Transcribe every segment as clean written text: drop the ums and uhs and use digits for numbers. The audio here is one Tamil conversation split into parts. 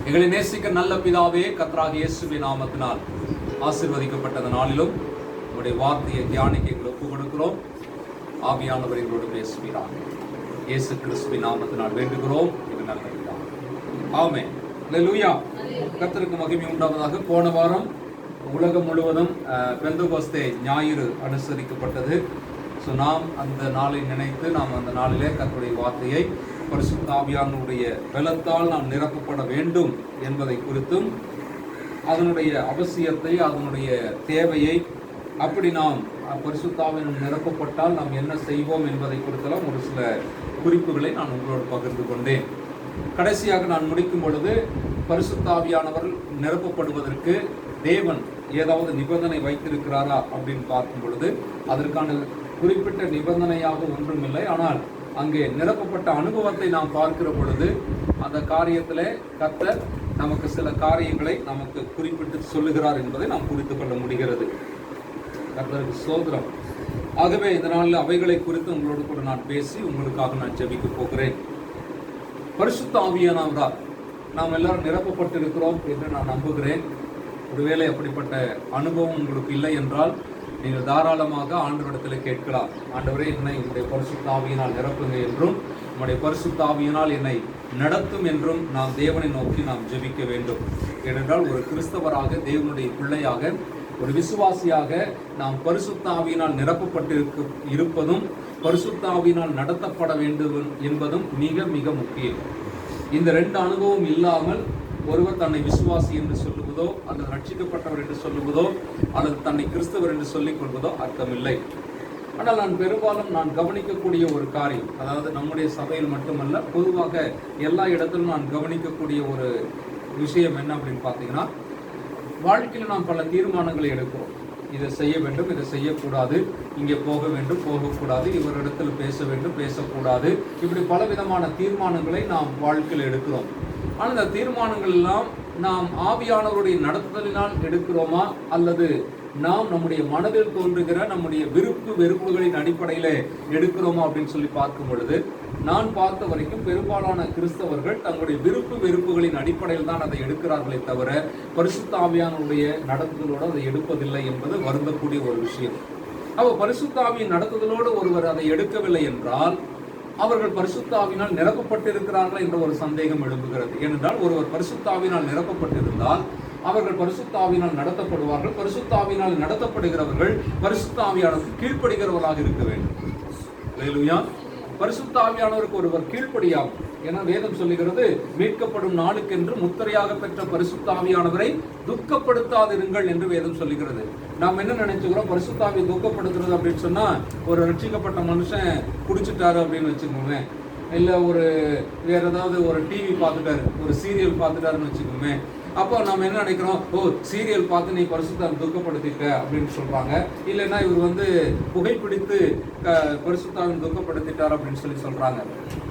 எங்களை நேசிக்க நல்ல பிதாவே, கர்த்தராகிய இயேசுவின் நாமத்தினால் ஆசீர்வதிக்கப்பட்ட நாளிலும் உங்களுடைய வார்த்தையை தியானிக்க எங்களை ஒப்புக் கொடுக்கிறோம். ஆவியானவர் எங்களோடு பேசுகிறார். இயேசு கிறிஸ்துவின் நாமத்தினால் வேண்டுகிறோம். இது நல்ல பிதாவே, ஆமென். அல்லேலூயா. கர்த்தருக்கு மகிமை உண்டாவதாக. போன வாரம் உலகம் முழுவதும் பெந்தெகோஸ்தே ஞாயிறு அனுசரிக்கப்பட்டது. ஸோ நாம் அந்த நாளை நினைத்து நாம் அந்த நாளிலே கர்த்தருடைய வார்த்தையை பரிசுத்த ஆவியானவருடைய பலத்தால் நாம் நிரப்பப்பட வேண்டும் என்பதை குறித்தும், அதனுடைய அவசியத்தை, அதனுடைய தேவையை, அப்படி நாம் பரிசுத்த ஆவியானவர் நிரப்பப்பட்டால் நாம் என்ன செய்வோம் என்பதை குறித்தெல்லாம் ஒரு சில குறிப்புகளை நான் உங்களோடு பகிர்ந்து கொண்டேன். கடைசியாக நான் முடிக்கும் பொழுது, பரிசுத்த ஆவியானவர் நிரப்பப்படுவதற்கு தேவன் ஏதாவது நிபந்தனை வைத்திருக்கிறாரா அப்படின்னு பார்க்கும் பொழுது, அதற்கான குறிப்பிட்ட நிபந்தனையாக ஒன்றும் இல்லை. ஆனால் அங்கே நிரப்பப்பட்ட அனுபவத்தை நாம் பார்க்கிற பொழுது அந்த காரியத்திலே கர்த்தர் நமக்கு சில காரியங்களை நமக்கு குறிப்பிட்டு சொல்லுகிறார் என்பதை நாம் புரிந்து கொள்ள முடிகிறது. கர்த்தருக்கு ஸ்தோத்திரம். ஆகவே இந்த நாளில் அவைகளை குறித்து உங்களோடு கூட நான் பேசி உங்களுக்காக நான் ஜெபிக்க போகிறேன். பரிசுத்த ஆவியானவரால் நாம் எல்லாரும் நிரப்பப்பட்டிருக்கிறோம் என்று நான் நம்புகிறேன். ஒருவேளை அப்படிப்பட்ட அனுபவம் உங்களுக்கு இல்லை என்றால் நீங்கள் தாராளமாக ஆண்டவரிடத்தில் கேட்கலாம். ஆண்டவரே, என்னை உங்களுடைய பரிசுத்த ஆவியினால் நிரப்புங்க என்றும், உங்களுடைய பரிசுத்த ஆவியினால் என்னை நடத்தும் என்றும் நாம் தேவனை நோக்கி நாம் ஜெபிக்க வேண்டும். ஏனென்றால் ஒரு கிறிஸ்தவராக, தேவனுடைய பிள்ளையாக, ஒரு விசுவாசியாக நாம் பரிசுத்த ஆவியினால் இருப்பதும் பரிசுத்த ஆவியினால் நடத்தப்பட வேண்டும் என்பதும் மிக மிக முக்கியம். இந்த ரெண்டு அனுபவம் இல்லாமல் ஒருவர் தன்னை விசுவாசி என்று சொல்லுவதோ, அல்லது ரட்சிக்கப்பட்டவர் என்று சொல்லுவதோ, அல்லது தன்னை கிறிஸ்தவர் என்று சொல்லிக் கொள்வதோ அர்த்தமில்லை. ஆனால் நான் கவனிக்கக்கூடிய ஒரு காரியம், அதாவது நம்முடைய சபையில் மட்டுமல்ல, பொதுவாக எல்லா இடத்திலும் நான் கவனிக்கக்கூடிய ஒரு விஷயம் என்ன அப்படின்னு பார்த்தீங்கன்னா, வாழ்க்கையில் நாம் பல தீர்மானங்களை எடுக்கிறோம். இதை செய்ய வேண்டும், இதை செய்யக்கூடாது, இங்கே போக வேண்டும், போகக்கூடாது, இவரிடத்தில் பேச வேண்டும், பேசக்கூடாது, இப்படி பலவிதமான தீர்மானங்களை நாம் வாழ்க்கையில் எடுக்கிறோம். ஆனால் இந்த தீர்மானங்கள் எல்லாம் நாம் ஆவியானவருடைய நடத்துதலினால் எடுக்கிறோமா, அல்லது நாம் நம்முடைய மனதில் தோன்றுகிற நம்முடைய விருப்பு வெறுப்புகளின் அடிப்படையில் எடுக்கிறோமா அப்படின்னு சொல்லி பார்க்கும் பொழுது, நான் பார்த்த வரைக்கும் பெரும்பாலான கிறிஸ்தவர்கள் தங்களுடைய விருப்பு வெறுப்புகளின் அடிப்படையில் தான் அதை எடுக்கிறார்களே தவிர பரிசுத்த ஆவியானவருடைய நடத்துதலோடு அதை எடுப்பதில்லை என்பது வருந்தக்கூடிய ஒரு விஷயம். அப்போ பரிசுத்த ஆவியின் நடத்துதலோடு ஒருவர் அதை எடுக்கவில்லை என்றால் அவர்கள் பரிசுத்த ஆவியினால் நிரப்பப்பட்டிருக்கிறார்கள் என்ற ஒரு சந்தேகம் எழும்புகிறது. ஏனென்றால் ஒருவர் பரிசுத்த ஆவியினால் நிரப்பப்பட்டிருந்தால் அவர்கள் பரிசுத்த ஆவியினால் நடத்தப்படுவார்கள். பரிசுத்த ஆவியினால் நடத்தப்படுகிறவர்கள் பரிசுத்த ஆவியானவருக்கு கீழ்ப்படுகிறவர்களாக இருக்க வேண்டும். அல்லேலூயா. பரிசுத்த ஆவியானவருக்கு ஒருவர் கீழ்ப்படியாகும். என வேதம் சொல்லுகிறது, மீட்கப்படும் நாளுக்கென்று முத்திரையாக பெற்ற பரிசுத்த ஆவியானவரை துக்கப்படுத்தாதிருங்கள் என்று வேதம் சொல்லுகிறது. நாம் என்ன நினைச்சுக்கிறோம், பரிசுத்த ஆவியை துக்கப்படுத்துறது அப்படின்னு சொன்னா, ஒரு ரட்சிக்கப்பட்ட மனுஷன் குடிச்சிட்டாரு அப்படின்னு வச்சுக்கோங்க, இல்லை ஒரு வேற ஏதாவது ஒரு டிவி பார்த்துட்டாரு, ஒரு சீரியல் பார்த்துட்டாருன்னு வச்சுக்கோங்க, அப்போ நம்ம என்ன நினைக்கிறோம், ஓ சீரியல் பார்த்து நீ பரிசுத்தாவை துக்கப்படுத்திட்ட அப்படின்னு சொல்றாங்க. இல்லைன்னா இவர் புகைப்பிடித்து பரிசுத்தாவின் துக்கப்படுத்திட்டார் அப்படின்னு சொல்றாங்க.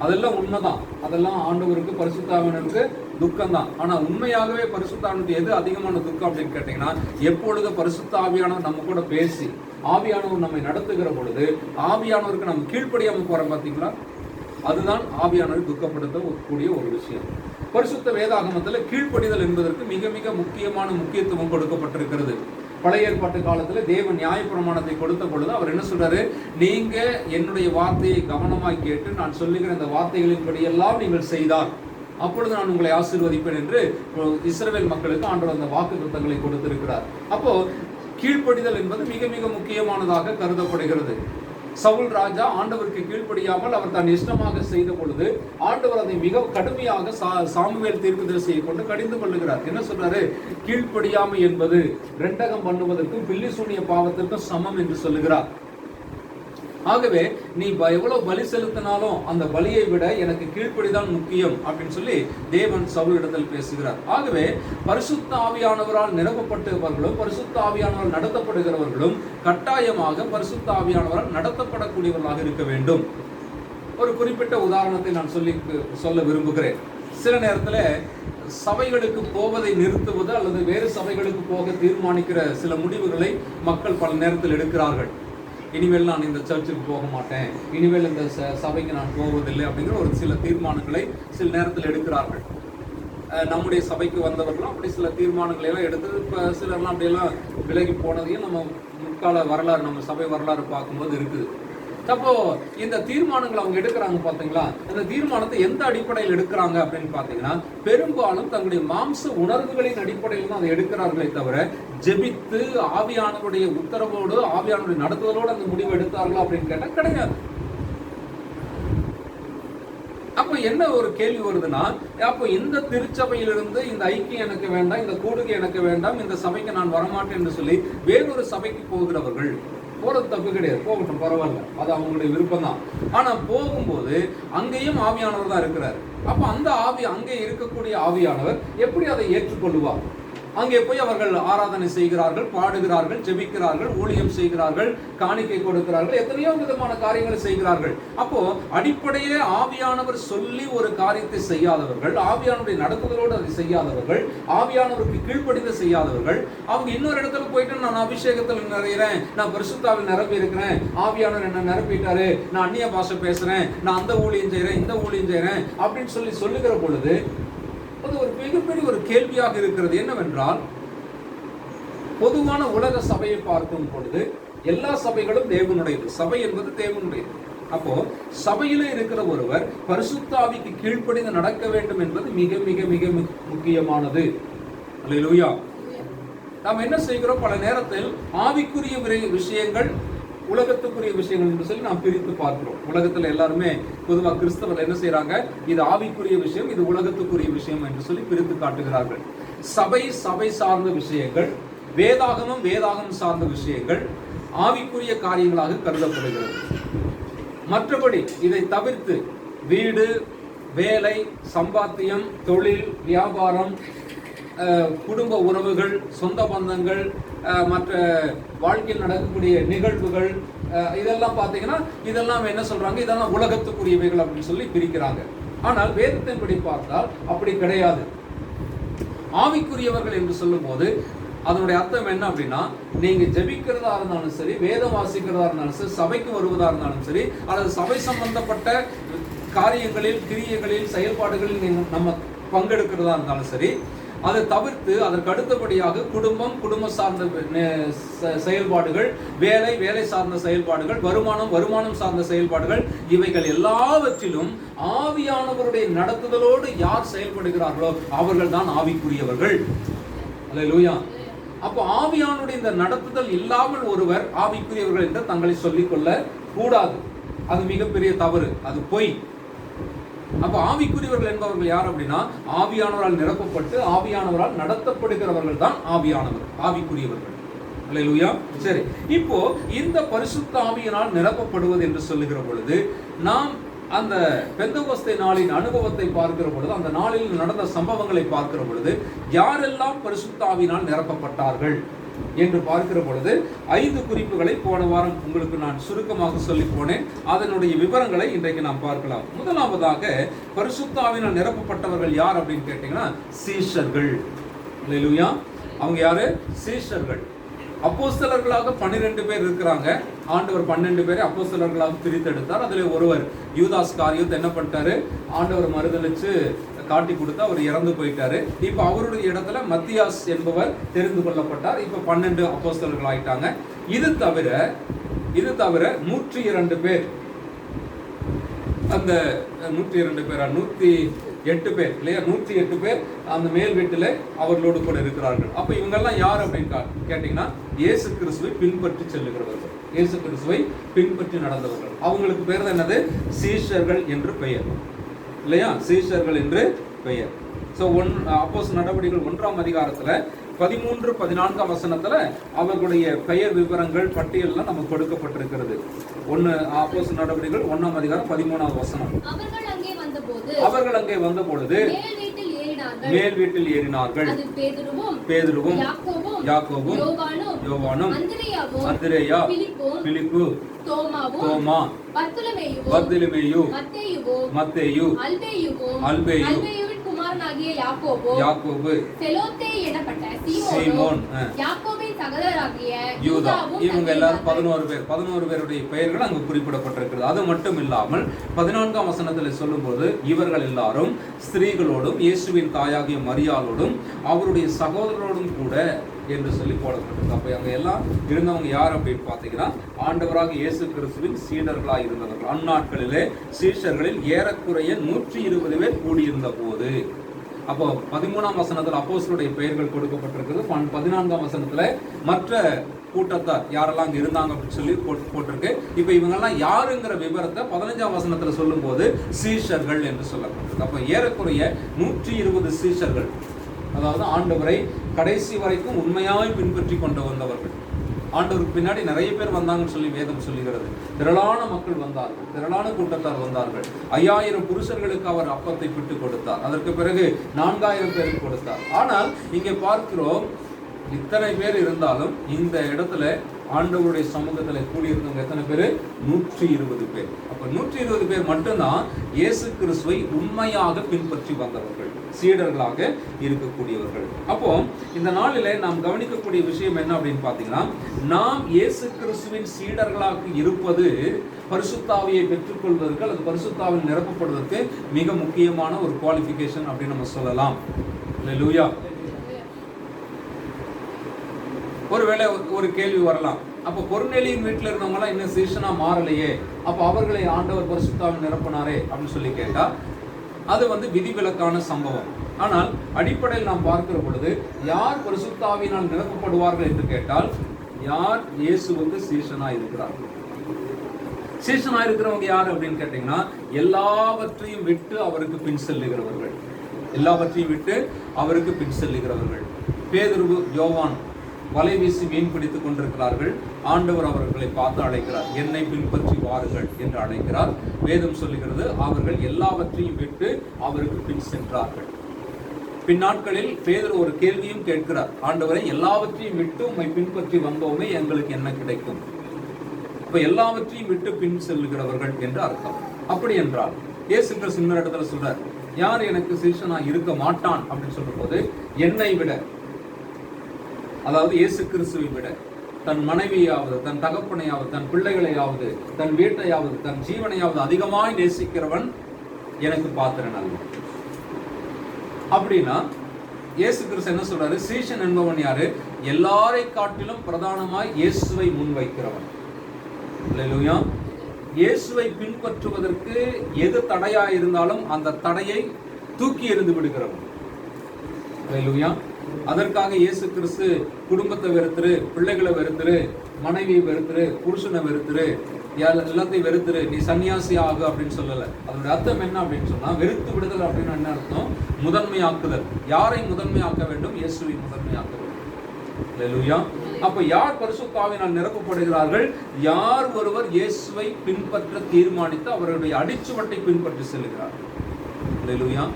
அதெல்லாம் உண்மைதான், அதெல்லாம் ஆண்டவருக்கு பரிசுத்தாவினருக்கு துக்கம் தான். ஆனா உண்மையாகவே பரிசுத்தாவினுக்கு எது அதிகமான துக்கம் அப்படின்னு கேட்டீங்கன்னா, எப்பொழுது பரிசுத்த ஆவியானவர் நம்ம கூட பேசி ஆவியானவர் நம்மை நடத்துகிற பொழுது ஆவியானவருக்கு நம்ம கீழ்ப்படியாம போறோம் பார்த்தீங்களா, அதுதான் ஆவியானவர் துக்கப்படுத்தக்கூடிய ஒரு விஷயம். பரிசுத்த வேதாகமத்தில் கீழ்ப்படிதல் என்பதற்கு மிக மிக முக்கியத்துவம் கொடுக்கப்பட்டிருக்கிறது. பழைய ஏற்பாட்டு காலத்தில் தேவன் நியாயப்பிரமாணத்தை கொடுத்த பொழுது அவர் என்ன சொல்றாரு, நீங்க என்னுடைய வார்த்தையை கவனமாய் கேட்டு நான் சொல்லுகிற இந்த வார்த்தைகளின்படியெல்லாம் நீங்கள் செய்தால் அப்பொழுது நான் உங்களை ஆசீர்வதிப்பேன் என்று இஸ்ரவேல் மக்களுக்கு ஆண்டவர் அந்த வாக்குத்தத்தங்களை கொடுத்திருக்கிறார். அப்போ கீழ்ப்படிதல் என்பது மிக மிக முக்கியமானதாக கருதப்படுகிறது. சவுல் ராஜா ஆண்டவருக்கு கீழ்ப்படியாமல் அவர் தன் இஷ்டமாக செய்த பொழுது ஆண்டவர் அதை மிக கடுமையாக சாமுவேல் தீர்க்கதரிசியை கொண்டு கடிந்து கொள்ளுகிறார். என்ன சொல்றாரு, கீழ்ப்படியாமை என்பது ரெண்டகம் பண்ணுவதற்கும் பில்லி சூனிய பாவத்திற்கும் சமம் என்று சொல்லுகிறார். ஆகவே நீ எவ்வளவு பலி செலுத்தினாலும் அந்த பலியை விட எனக்கு கீழ்ப்படிதான் முக்கியம் அப்படின்னு சொல்லி தேவன் சவுலிடத்தில் பேசுகிறார். ஆகவே பரிசுத்த ஆவியானவரால் நிரப்பப்பட்டவர்களும் பரிசுத்த ஆவியானவரால் நடத்தப்படுகிறவர்களும் கட்டாயமாக பரிசுத்த ஆவியானவரால் நடத்தப்படக்கூடியவர்களாக இருக்க வேண்டும். ஒரு குறிப்பிட்ட உதாரணத்தை நான் சொல்ல விரும்புகிறேன். சில நேரத்தில் சபைகளுக்கு போவதை நிறுத்துவது அல்லது வேறு சபைகளுக்கு போக தீர்மானிக்கிற சில முடிவுகளை மக்கள் பல நேரத்தில் எடுக்கிறார்கள். இனிமேல் நான் இந்த சர்ச்சுக்கு போக மாட்டேன், இனிமேல் இந்த சபைக்கு நான் போவதில்லை அப்படிங்கிற ஒரு சில தீர்மானங்களை சில நேரத்தில் எடுக்கிறார்கள். நம்முடைய சபைக்கு வந்தவர்களும் அப்படி சில தீர்மானங்களை எல்லாம் எடுத்து இப்போ சிலர்லாம் அப்படியெல்லாம் விலகி போனதையும் நம்ம முற்கால வரலாறு, நம்ம சபை வரலாறு பார்க்கும்போது இருக்குது. அப்போ இந்த தீர்மானங்களை அவங்க எடுக்கிறாங்க பார்த்தீங்களா, அந்த தீர்மானத்தை எந்த அடிப்படையில் எடுக்கிறாங்க அப்படின்னு பார்த்தீங்கன்னா, பெரும்பாலும் தங்களுடைய மாம்ச உணர்வுகளின் அடிப்படையில் தான் அதை எடுக்கிறார்களே தவிர ஜெபித்து ஆவியானவருடைய உத்தரவோடு ஆவியானவருடைய நடத்துதலோடு அந்த முடிவு எடுத்தார்களா அப்படின்னு கேட்டால் கிடையாது. அப்போ என்ன ஒரு கேள்வி வருதுன்னா, அப்போ இந்த திருச்சபையிலிருந்து இந்த ஐக்கியம் எனக்கு வேண்டாம், இந்த கூடுகை எனக்கு வேண்டாம், இந்த சபைக்கு நான் வரமாட்டேன் என்று சொல்லி வேறொரு சபைக்கு போகிறவர்கள், போறது தப்பு கிடையாது, போகட்டும், பரவாயில்ல, அது அவங்களுடைய விருப்பம் தான். ஆனா போகும்போது அங்கேயும் ஆவியானவர் தான் இருக்கிறார். அப்ப அந்த ஆவி, அங்கே இருக்கக்கூடிய ஆவியானவர் எப்படி அதை ஏற்றுக்கொள்வார்? அங்கே போய் அவர்கள் ஆராதனை செய்கிறார்கள், பாடுகிறார்கள், ஜெபிக்கிறார்கள், ஊழியம் செய்கிறார்கள், காணிக்கை கொடுக்கிறார்கள், எத்தனையோ விதமான காரியங்களை செய்கிறார்கள். அப்போ அடிப்படையே ஆவியானவர் சொல்லி ஒரு காரியத்தை செய்யாதவர்கள், ஆவியானவருடைய நடத்துதலோடு அதை செய்யாதவர்கள், ஆவியானவருக்கு கீழ்ப்படிந்து செய்யாதவர்கள், அவங்க இன்னொரு இடத்துல போயிட்டு நான் அபிஷேகத்தில் நிறைகிறேன், நான் பரிசுத்தாவில் நிரப்பி இருக்கிறேன், ஆவியானவர் என்ன நிரப்பிட்டாரு, நான் அந்நிய பாஷை பேசுறேன், நான் அந்த ஊழியம் செய்யறேன், இந்த ஊழியம் செய்யறேன் அப்படின்னு சொல்லி சொல்லுகிற பொழுது அது ஒரு மிகப்பெரிய ஒரு கேள்வியாக இருக்கிறது. என்னவென்றால், பொதுவான உலக சபையை பார்க்கும் பொழுது எல்லா சபைகளும் தேவனுடையது, சபை என்பது தேவனுடையது. அப்போ சபையில இருக்கிற ஒருவர் பரிசுத்த ஆவிக்கு கீழ்ப்படிந்து நடக்க வேண்டும் என்பது மிக மிக மிக முக்கியமானது. அல்லேலூயா. நாம் என்ன செய்கிறோம், பல நேரத்தில் ஆவிக்குரிய விஷயங்கள், உலகத்துக்குரிய விஷயங்கள் என்று சொல்லி நாம் பிரித்து பார்க்கிறோம். உலகத்துல எல்லாருமே பொதுவாக கிறிஸ்தவர்கள் என்ன செய்யறாங்க, இது ஆவிக்குரிய விஷயம், இது உலகத்துக்குரிய விஷயம் என்று சொல்லி பிரித்து காட்டுகிறார்கள். சபை சார்ந்த விஷயங்கள், வேதாகமம் சார்ந்த விஷயங்கள் ஆவிக்குரிய காரியங்களாக கருதப்படுகிறது. மற்றபடி இதை தவிர்த்து வீடு, வேலை, சம்பாத்தியம், தொழில், வியாபாரம், குடும்ப உறவுகள், சொந்த பந்தங்கள், மற்ற வாழ்க்கையில் நடக்கக்கூடிய நிகழ்வுகள், இதெல்லாம் பார்த்தீங்கன்னா இதெல்லாம் என்ன சொல்றாங்க, இதெல்லாம் உலகத்துக்குரியவைகள் அப்படின்னு சொல்லி பிரிக்கிறாங்க. ஆனால் வேதத்தின்படி பார்த்தால் அப்படி கிடையாது. ஆவிக்குரியவர்கள் என்று சொல்லும் போது அதனுடைய அர்த்தம் என்ன அப்படின்னா, நீங்க ஜெபிக்கிறதா இருந்தாலும் சரி, வேதம் வாசிக்கிறதா இருந்தாலும் சரி, சபைக்கு வருவதா இருந்தாலும் சரி, அல்லது சபை சம்பந்தப்பட்ட காரியங்களில், கிரியைகளில், செயல்பாடுகளில் நம்ம பங்கெடுக்கிறதா இருந்தாலும் சரி, அதை தவிர்த்து அதற்கு அடுத்தபடியாக குடும்ப சார்ந்த செயல்பாடுகள், வேலை சார்ந்த செயல்பாடுகள், வருமானம் சார்ந்த செயல்பாடுகள், இவைகள் எல்லாவற்றிலும் ஆவியானவருடைய நடத்துதலோடு யார் செயல்படுகிறார்களோ அவர்கள் தான் ஆவிக்குரியவர்கள். அல்லேலூயா. அப்போ ஆவியானுடைய இந்த நடத்துதல் இல்லாமல் ஒருவர் ஆவிக்குரியவர்கள் என்று தங்களை சொல்லிக் கொள்ள கூடாது. அது மிகப்பெரிய தவறு, அது பொய். அப்ப ஆவிக்குரியவர்கள் என்பவர்கள் யார் அப்படின்னா, ஆவியானவரால் நிரப்பப்பட்டு ஆவியானவரால் நடத்தப்படுகிறவர்கள் தான் ஆவிக்குரியவர்கள். அல்லேலூயா. சரி, இப்போ இந்த பரிசுத்த ஆவியினால் நிரப்பப்படுவது என்று சொல்லுகிற பொழுது நாம் அந்த பெந்தெகோஸ்தே நாளின் அனுபவத்தை பார்க்கிற பொழுது, அந்த நாளில் நடந்த சம்பவங்களை பார்க்கிற பொழுது, யாரெல்லாம் பரிசுத்த ஆவியினால் நிரப்பப்பட்டார்கள் என்று பார்க்கிற பொழுது 5 குறிப்புகளை போன வாரம் உங்களுக்கு நான் சுருக்கமாக சொல்லி போனேன். அதனுடைய விவரங்களை இன்றைக்கு நாம் பார்க்கலாம். முதலாவதாக பரிசுத்த ஆவியினால் நிரப்பப்பட்டவர்கள் யார் அப்படின்னு கேட்டீங்கன்னா, சீஷர்கள். அல்லேலூயா. அவங்க யாரு? சீஷர்கள். அப்போஸ்தலர்களாக 12 பேர் இருக்கிறாங்க. ஆண்டவர் 12 பேரை அப்போஸ்தலர்களாக பிரித்தெடுத்தார். அதில் ஒருவர் யூதாஸ் காரியோத் என்ன பண்ணிட்டாரு, ஆண்டவர் மறுதலிச்சு காட்டி கொடுத்து அவர் இறந்து போயிட்டாரு. இப்ப அவருடைய இடத்துல மத்தியாஸ் என்பவர் தெரிந்து கொள்ளப்பட்டார். இப்ப 12 அப்போஸ்தலர்கள் ஆயிட்டாங்க. இது தவிர 102 பேர், அந்த 102 பேரா 108 பேர் இல்லையா, 108 பேர் அந்த மேல் வீட்டில் அவர்களோடு கூட இருக்கிறார்கள். அப்ப இவங்கெல்லாம் யார் அப்படின்னு கேட்டீங்கன்னா, இயேசு கிறிஸ்துவை பின்பற்றி செல்லுகிறவர்கள், இயேசு கிறிஸ்துவை பின்பற்றி நடந்தவர்கள். அவங்களுக்கு பேர் என்னது? சீஷர்கள் என்று பெயர் இல்லையா, சீஷர்கள் என்று பெயர். அப்போஸ்தலர் நடவடிக்கைகள் 1ஆம் அதிகாரத்துல 13-14 வசனத்துல அவர்களுடைய பெயர் விவரங்கள் பட்டியல்லாம் நமக்கு கொடுக்கப்பட்டிருக்கிறது. அப்போஸ்தலர் நடவடிக்கைகள் 1ஆம் அதிகாரம் 13ஆம் வசனம். அவர்கள் அங்கே வந்த பொழுது மேல் வீட்டில் ஏறினார்கள். பேதுருவும் யாக்கோபும் யோவானும் அந்திரேயா பிலிப்பு தோமா பர்தலமேயு மத்தேயு அல்பேயு குமாரனாகிய யாக்கோபு, செலோத்தே எனப்பட்ட சீமோன், யாக்கோபின் சகோதரராகிய யூதாவும், இவங்க எல்லாரும் 11 பேருடைய பெயர்கள் அங்கு குறிப்பிடப்பட்டிருக்கிறது. அது மட்டும் இல்லாமல் 14ஆம் வசனத்தில் சொல்லும்போது இவர்கள் எல்லாரும் ஸ்திரீகளோடும் இயேசுவின் தாயாகிய மரியாளோடும் அவருடைய சகோதரரோடும் கூட என்று சொல்லி போடப்பட்டிருக்கு. அப்ப அங்க எல்லாம் இருந்தவங்க யார் அப்படின்னு பாத்தீங்கன்னா ஆண்டவராக இயேசு கிறிஸ்துவின் சீடர்களாக இருந்தவர்கள். அந்நாட்களிலே சீஷர்களில் ஏறக்குறைய 120 பேர் கூடியிருந்த போது, அப்போ 13ஆம் வசனத்தில் அப்போஸ்தலருடைய பெயர்கள் கொடுக்கப்பட்டிருக்கிறது. 14ஆம் வசனத்துல மற்ற கூட்டத்தார் யாரெல்லாம் அங்க இருந்தாங்க அப்படின்னு சொல்லி போட்டிருக்கு. இப்ப இவங்கெல்லாம் யாருங்கிற விவரத்தை 15ஆம் வசனத்துல சொல்லும் போது சீஷர்கள் என்று சொல்லப்பட்டிருக்கு. அப்ப ஏறக்குறைய 120 சீஷர்கள், அதாவது ஆண்டவரை கடைசி வரைக்கும் உண்மையாய் பின்பற்றி கொண்டு வந்தவர்கள். ஆண்டவருக்கு பின்னாடி நிறைய பேர் வந்தாங்கன்னு சொல்லி வேதம் சொல்லுகிறது. திரளான மக்கள் வந்தார்கள், திரளான கூட்டத்தார் வந்தார்கள். 5000 புருஷர்களுக்கு அவர் அப்பத்தை பிட்டு கொடுத்தார். அதற்கு பிறகு 4000 பேருக்கு கொடுத்தார். ஆனால் இங்கே பார்க்கிறோம், இத்தனை பேர் இருந்தாலும் இந்த இடத்துல ஆண்டவருடைய சமூகத்தில் கூடியிருந்தவங்க எத்தனை பேர்? 120 பேர். அப்ப 120 பேர் மட்டும்தான் இயேசு கிறிஸ்துவை உண்மையாக பின்பற்றி வந்தவர்கள், சீடர்களாக இருக்கக்கூடியவர்கள். அப்போ இந்த நாளிலே நாம் கவனிக்கக்கூடிய விஷயம் என்ன அப்படின்னு பார்த்தீங்கன்னா, நாம் இயேசு கிறிஸ்துவின் சீடர்களாக இருப்பது பரிசுத்தாவியை பெற்றுக்கொள்வதற்கு அல்லது பரிசுத்தாவில் நிரப்பப்படுவதற்கு மிக முக்கியமான ஒரு குவாலிஃபிகேஷன் அப்படின்னு நம்ம சொல்லலாம். அல்லேலூயா. ஒருவேளை ஒரு கேள்வி வரலாம், அப்ப கொர்நேலியின் வீட்டில் இருந்தவங்களாம் இன்னும் சீஷனா மாறலையே, அப்ப அவர்களை ஆண்டவர் பரிசுத்தாவில் நிரப்பினாரே அப்படின்னு சொல்லி கேட்டா அது விதிவிலக்கான சம்பவம். ஆனால் அடிப்படையில் நாம் பார்க்கிற பொழுது யார் பரிசுத்தாவினால் நிரப்பப்படுவார்கள் என்று கேட்டால், யார் இயேசுவுக்கு சீஷனா இருக்கிறார்கள். சீஷனா இருக்கிறவங்க யார் அப்படின்னு கேட்டீங்கன்னா, எல்லாவற்றையும் விட்டு அவருக்கு பின் செல்லுகிறவர்கள், எல்லாவற்றையும் விட்டு அவருக்கு பின் செல்லுகிறவர்கள். பேதுரு, யோவான் வலை வீசி மீன் பிடித்துக் கொண்டிருக்கிறார்கள். ஆண்டவர் அவர்களை பார்த்து அழைக்கிறார், என்னை பின்பற்றி வாருங்கள் என்று அழைக்கிறார். வேதம் சொல்லுகிறது, அவர்கள் எல்லாவற்றையும் விட்டு அவருக்கு பின் சென்றார்கள். பின்னாட்களில் பேதுரு ஒரு கேள்வியும் கேட்கிறார், ஆண்டவரை எல்லாவற்றையும் விட்டு உம்மை பின்பற்றி வந்தோமே, எங்களுக்கு என்ன கிடைக்கும்? இப்ப எல்லாவற்றையும் விட்டு பின் செல்லுகிறவர்கள் என்று அர்த்தம். அப்படி என்றால் இயேசு கிறிஸ்து இன்னொரு இடத்துல சொல்றார், யார் எனக்கு சீஷனா இருக்க மாட்டான் அப்படின்னு சொல்லும் போது, என்னை விட, அதாவது இயேசு கிறிஸ்துவை விட தன் மனைவியாவது, தன் தகப்பனையாவது, தன் பிள்ளைகளையாவது, தன் வீட்டையாவது, தன் ஜீவனையாவது அதிகமாய் நேசிக்கிறவன் எனக்கு பாத்திரன் அல்ல. அப்படின்னா இயேசு கிறிஸ்து என்ன சொல்றாரு? சீஷன் என்பவன் யாரு? எல்லாரை காட்டிலும் பிரதானமாய் இயேசுவை முன்வைக்கிறவன். அல்லேலூயா. இயேசுவை பின்பற்றுவதற்கு எது தடையா இருந்தாலும் அந்த தடையை தூக்கி எறிந்து விடுகிறவன். அல்லேலூயா. அதற்காக இயேசு கிறிஸ்து குடும்பத்தை வெறுத்துரு, பிள்ளைகளை வெறுத்துரு, மனைவியை வெறுத்துரு, புருஷனை வெறுத்துரு, எல்லாத்தையும் வெறுத்துரு, நீ சன்னியாசி ஆகு அப்படின்னு சொல்லல. அதோட அர்த்தம் என்ன அப்படின்னு சொன்னா, வெறுத்து விடுதல் அப்படின்னு என்ன அர்த்தம்? முதன்மையாக்குதல். யாரை முதன்மையாக்க வேண்டும்? இயேசுவை முதன்மையாக்க வேண்டும். அல்லேலூயா. அப்ப யார் பரிசுத்தாவினால் நிரப்பப்படுகிறார்கள்? யார் ஒருவர் இயேசுவை பின்பற்ற தீர்மானித்து அவருடைய அடிச்சுவட்டை பின்பற்றி செல்கிறார்கள். அல்லேலூயா.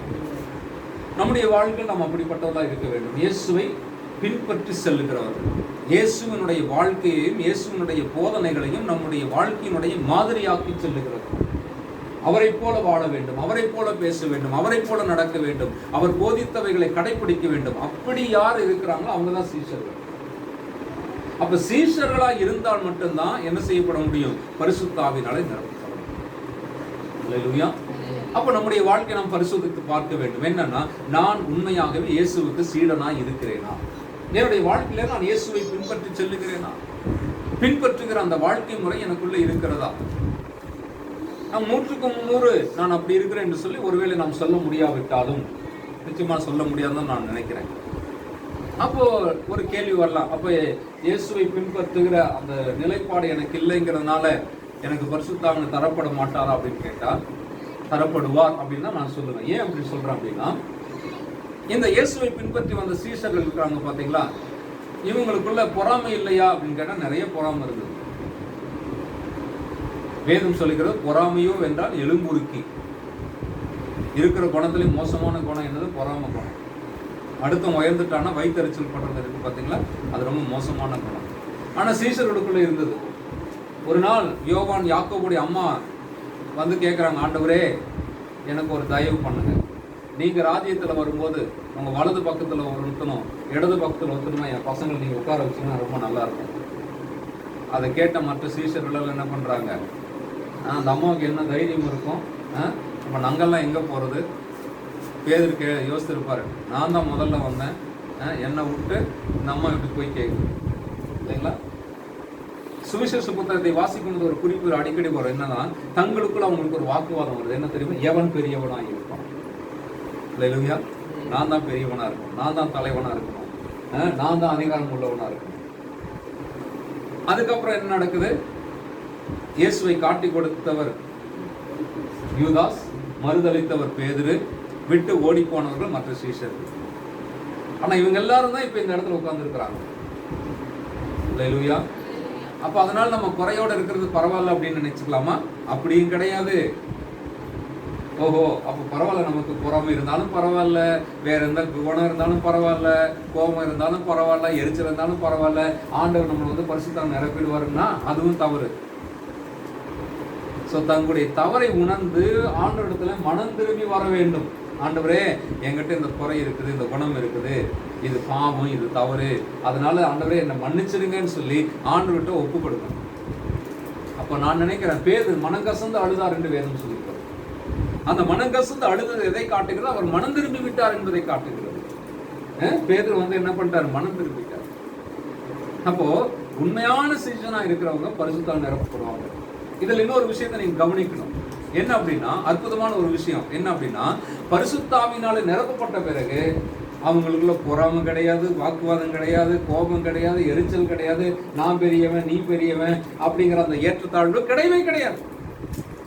நம்முடைய வாழ்க்கையில் நாம் அப்படிப்பட்டவர்களாக இருக்க வேண்டும். இயேசுவை பின்பற்றி செல்லுகிறவர்கள், இயேசுவினுடைய வாழ்க்கையையும் இயேசுவினுடைய போதனைகளையும் நம்முடைய வாழ்க்கையினுடைய மாதிரியாக்கி செல்லுகிறவர்கள். அவரை போல வாழ வேண்டும், அவரை போல பேச வேண்டும், அவரை போல நடக்க வேண்டும், அவர் போதித்தவைகளை கடைபிடிக்க வேண்டும். அப்படி யார் இருக்கிறாங்களோ அவங்க தான் சீஷர்கள். அப்ப சீஷர்களா இருந்தால் மட்டும்தான் என்ன செய்யப்பட முடியும்? பரிசுத்தாவினாலே நிரப்பப்பட முடியும். அல்லேலூயா. அப்ப நம்முடைய வாழ்க்கை நாம் பரிசோதித்து பார்க்க வேண்டும். என்னன்னா, நான் உண்மையாகவே இயேசுவுக்கு சீடனாய் இருக்கிறேனா? என்னுடைய வாழ்க்கையில நான் இயேசுவை பின்பற்றி செல்லுகிறேனா? பின்பற்றுகிற அந்த வாழ்க்கை முறை எனக்குள்ள இருக்கிறதா? நான் 100க்கு 100 நான் அப்படி இருக்கிறேன் என்று சொல்லி ஒருவேளை நாம் சொல்ல முடியாவிட்டாலும், நிச்சயமா சொல்ல முடியாதுன்னு நான் நினைக்கிறேன். அப்போ ஒரு கேள்வி வரலாம், அப்ப இயேசுவை பின்பற்றுகிற அந்த நிலைப்பாடு எனக்கு இல்லைங்கிறதுனால எனக்கு பரிசுத்தாவின் தரப்பட மாட்டாரா அப்படின்னு கேட்டா, தரப்படுவார் அப்படின்னு தான் நான் சொல்லுவேன். ஏன் அப்படி சொல்றேன் அப்படின்னா, இந்த இயேசுவை பின்பற்றி வந்த சீஷர்கள் இருக்காங்க பாத்தீங்களா, இவங்களுக்குள்ள பொறாமை இல்லையா அப்படின்னு கேட்டா நிறைய பொறாமை இருக்குது. வேதம் சொல்லுகிறது, பொறாமையோ என்றால் எலும்புருக்கி. இருக்கிற குணத்திலே மோசமான குணம் என்னது? பொறாமை குணம். அடுத்தவன் உயர்ந்துட்டானா வயிற்றறிச்சல் படுறது இருக்கு பாத்தீங்களா, அது ரொம்ப மோசமான குணம். ஆனா சீஷர்களுக்குள்ள இருந்தது. ஒரு நாள் யோவான் யாக்கோபுடைய அம்மா கேட்குறாங்க, ஆண்டவரே எனக்கு ஒரு தயவு பண்ணுங்க, நீங்க ராஜ்யத்துல வரும்போது உங்க வலது பக்கத்துல ஒருத்தனும் இடது பக்கத்துல ஒருத்தனுமா என் பசங்களை நீங்க உட்கார வச்சீங்கன்னா ரொம்ப நல்லா இருக்கும். அதை கேட்ட மற்ற சீஷர்கள் என்ன பண்றாங்க, அந்த அம்மாவுக்கு என்ன தைரியம் இருக்கும், நம்ம நாங்கெல்லாம் எங்க போறது? பேதருக்கு யோசிச்சிருப்பாரு, நான் தான் முதல்ல வந்தேன், என்னை விட்டு இந்த அம்மா இப்படி போய் கேட்குது இல்லைங்களா? சுவிசேஷ புத்தகத்தை வாசிக்கும் ஒரு குறிப்பு அடிக்கடி வரும், என்னன்னா தங்களுக்குள்ள அவங்களுக்கு ஒரு வாக்குவாதம் வருது. என்ன தெரியுமா? எவன் பெரியவனா இருப்பான். இல்லையா? நான் தான் பெரியவனா இருக்கணும், நான் தான் தலைவனா இருக்கணும், நான் தான் அதிகாரம் உள்ளவனா இருக்கணும். அதுக்கப்புறம் என்ன நடக்குது? இயேசுவை காட்டி கொடுத்தவர் யூதாஸ், மறுதளித்தவர் பேதுரு, விட்டு ஓடி போனவர்கள் மற்ற சீஷர்கள். ஆனா இவங்க எல்லாரும் தான் இப்ப இந்த இடத்துல உட்கார்ந்து இருக்கிறாங்க. அல்லேலூயா. அப்ப அதனால நம்ம குறையோட இருக்கிறது பரவாயில்ல அப்படின்னு நினைச்சுக்கலாமா? அப்படியும் கிடையாது. ஓஹோ, அப்ப பரவாயில்ல, நமக்கு பொறாமை இருந்தாலும் பரவாயில்ல, வேற எந்த குணம் இருந்தாலும் பரவாயில்ல, கோபம் இருந்தாலும் பரவாயில்ல, எரிச்சல் இருந்தாலும் பரவாயில்ல, ஆண்டவர் நம்மளை பரிசுத்தம் நிரப்பிடுவாருன்னா அதுவும் தவறு. தங்களுடைய தவறை உணர்ந்து ஆண்டவரிடத்துல மனம் திரும்பி வர வேண்டும். ஆண்டவரே, என்கிட்ட இந்த குறை இருக்குது, இந்த குணம் இருக்குது, இது பாவம், இது தவறு, அதனால ஆண்டவரே என்னை மன்னிச்சிருங்கன்னு சொல்லி ஆண்டவர்கிட்ட ஒப்பு கொடுக்கணும். அப்ப நான் நினைக்கிறேன், பேது மனங்கசந்து அழுதார் என்று வேதம் சொல்லியிருக்கிறது. அந்த மனங்கசந்து அழுதது எதை காட்டுகிறது? அவர் மனம் திரும்பி விட்டார் என்பதை காட்டுகிறது. பேதுரு என்ன பண்ணிட்டார்? மனம் திரும்பிட்டார். அப்போ உண்மையான சீசனா இருக்கிறவங்க பரிசுத்தால் நிரப்பப்படுவாங்க. இதுல இன்னொரு விஷயத்தை நீங்க கவனிக்கணும். என்ன அப்படின்னா, அற்புதமான ஒரு விஷயம் என்ன அப்படின்னா, பரிசுத்தாவினால நிரப்பப்பட்ட பிறகு அவங்களுக்குள்ள பொறாமை கிடையாது, வாக்குவாதம் கிடையாது, கோபம் கிடையாது, எரிச்சல் கிடையாது, நான் பெரியவன் நீ பெரியவன் அப்படிங்கிற அந்த ஏற்றத்தாழ்வு கிடையவே கிடையாது.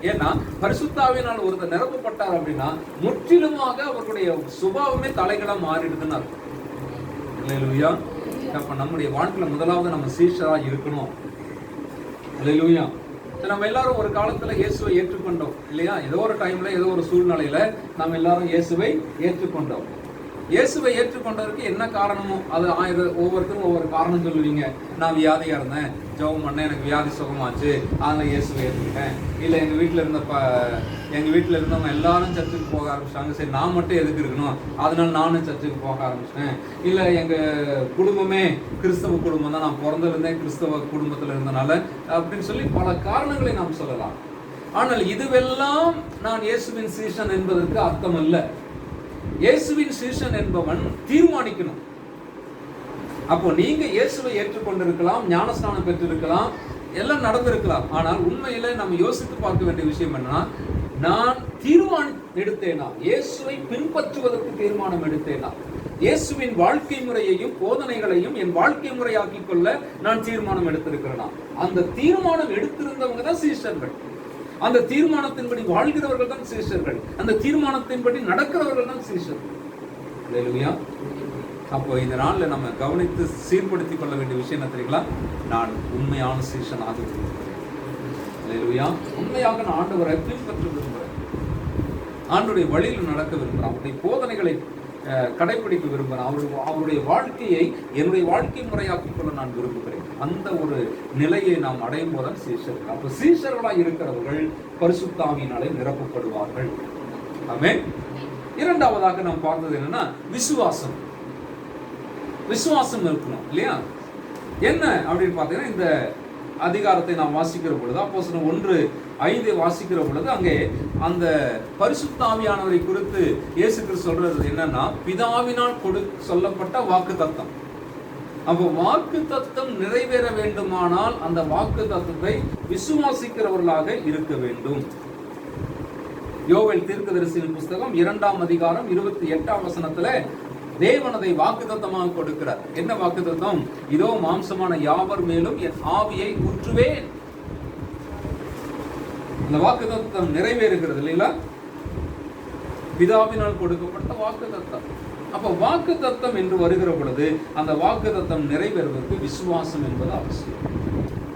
ஏன்னா பரிசுத்தாவினால் ஒருத்தர் நிரப்பப்பட்டார் அப்படின்னா முற்றிலுமாக அவர்களுடைய சுபாவமே தலைகளா மாறிடுதுன்னு அர்த்தம். அல்லேலூயா. அப்ப நம்முடைய வாழ்க்கையில முதலாவது நம்ம சீஷரா இருக்கணும். அல்லேலூயா. நம்ம எல்லாரும் ஒரு காலத்துல இயேசுவை ஏற்றுக்கொண்டோம் இல்லையா? ஏதோ ஒரு டைம்ல, ஏதோ ஒரு சூழ்நிலையில நம்ம எல்லாரும் இயேசுவை ஏற்றுக்கொண்டோம். இயேசுவை ஏற்றுக்கொண்டதற்கு என்ன காரணமோ அது ஒவ்வொருத்தரும் ஒவ்வொரு காரணம் சொல்லுவீங்க. நான் வியாதியா இருந்தேன், ஜெபம் பண்ணேன், எனக்கு வியாதி சுகமாச்சு, அதனால இயேசுவை ஏற்றுக்கிட்டேன். இல்லை எங்க வீட்டில் இருந்தவங்க எல்லாரும் சர்ச்சுக்கு போக ஆரம்பிச்சிட்டாங்க, சரி நான் மட்டும் எதுக்கு இருக்கணும், அதனால நானும் சர்ச்சுக்கு போக ஆரம்பிச்சிட்டேன். இல்லை எங்க குடும்பமே கிறிஸ்தவ குடும்பம் தான், நான் பிறந்திருந்தே கிறிஸ்தவ குடும்பத்தில் இருந்தனால அப்படின்னு சொல்லி பல காரணங்களை நாம் சொல்லலாம். ஆனால் இதுவெல்லாம் நான் இயேசுவின் சீஷன் என்பதற்கு அர்த்தம் அல்ல. இயேசுவின் சீஷன் என்பவன் தீர்மானிக்கணும். அப்போ நீங்க இயேசுவை ஏற்றுக்கொண்டிருக்கலாம், ஞானஸ்நானம் பெற்றிருக்கலாம், எல்லாம் நடந்திருக்கலாம். ஆனால் உண்மையில நம்ம யோசித்து பார்க்க வேண்டிய விஷயம் என்னன்னா, நான் தீர்மானம் எடுத்தேனா, இயேசுவை பின்பற்றுவதற்கு தீர்மானம் எடுத்தேனா, இயேசுவின் வாழ்க்கை முறையையும் போதனைகளையும் என் வாழ்க்கை முறையாக்கி கொள்ள நான் தீர்மானம் எடுத்திருக்கிறேனா? அந்த தீர்மானம் எடுத்திருந்தவங்க தான் சீஷர்கள். அந்த தீர்மானத்தின்படி வாழ்கிறவர்கள் தான் சீஷர்கள். அந்த தீர்மானத்தின்படி நடக்கிறவர்கள் தான் சீஷர்கள். அல்லேலூயா. அப்போ இந்த நாள்ல நம்ம கவனித்து சீர்படுத்திக் கொள்ள வேண்டிய விஷயம் என்ன தெரியுங்களா? நான் உண்மையான சீஷனாக விரும்புகிறேன். அல்லேலூயா. உண்மையாக நான் ஆண்டவரை பின்பற்ற விரும்புகிறேன், ஆண்டவருடைய வழியில் நடக்க விரும்புகிறேன், அவருடைய போதனைகளை கடைபிடிக்க விரும்புகிறேன், அவருடைய வாழ்க்கையை என்னுடைய வாழ்க்கை முறையாக்கிக் கொள்ள நான் விரும்புகிறேன். அந்த ஒரு நிலையை நாம் அடையும் போதுதான் சீஷர்கள். அப்ப சீஷர்களாக இருக்கிறவர்கள் பரிசுத்தாவியினாலே நிரப்பப்படுவார்கள். ஆமென். இரண்டாவதாக நாம் பார்த்தது என்னன்னா, விசுவாசம். விசுவாசம் இருக்கணும் இல்லையா? என்ன அப்படின்னு பார்த்தீங்கன்னா, இந்த அதிகாரத்தை நாம் வாசிக்கிற பொழுது, அப்போஸ்தலர் 1:5 வாசிக்கிற பொழுது அங்கே அந்த பரிசுத்தாவியானவரை குறித்து இயேசு கிறிஸ்து சொல்றது என்னன்னா, பிதாவினால் சொல்லப்பட்ட வாக்கு தத்தம். அப்போ வாக்கு தத்தம் நிறைவேற வேண்டுமானால் அந்த வாக்கு தத்தத்தை விசுவாசிக்கிறவர்களாக இருக்க வேண்டும். யோவேல் தீர்க்கதரிசியின் புஸ்தகம் 2ஆம் அதிகாரம் 28ஆம் வசனத்துல தேவன் அதை வாக்குத்தத்தமாக கொடுக்கிறார். என்ன வாக்குத்தத்தம்? இதோ மாம்சமான யாவர் மேலும் என் ஆவியை ஊற்றுவேன். அந்த வாக்குத்தத்தம் நிறைவேறுகிறது இல்லைங்களா? பிதாவினால் கொடுக்கப்பட்ட வாக்குத்தத்தம். அப்ப வாக்குத்தத்தம் என்று வருகிற பொழுது அந்த வாக்குத்தத்தம் நிறைவேறுவதற்கு விசுவாசம் என்பது அவசியம்.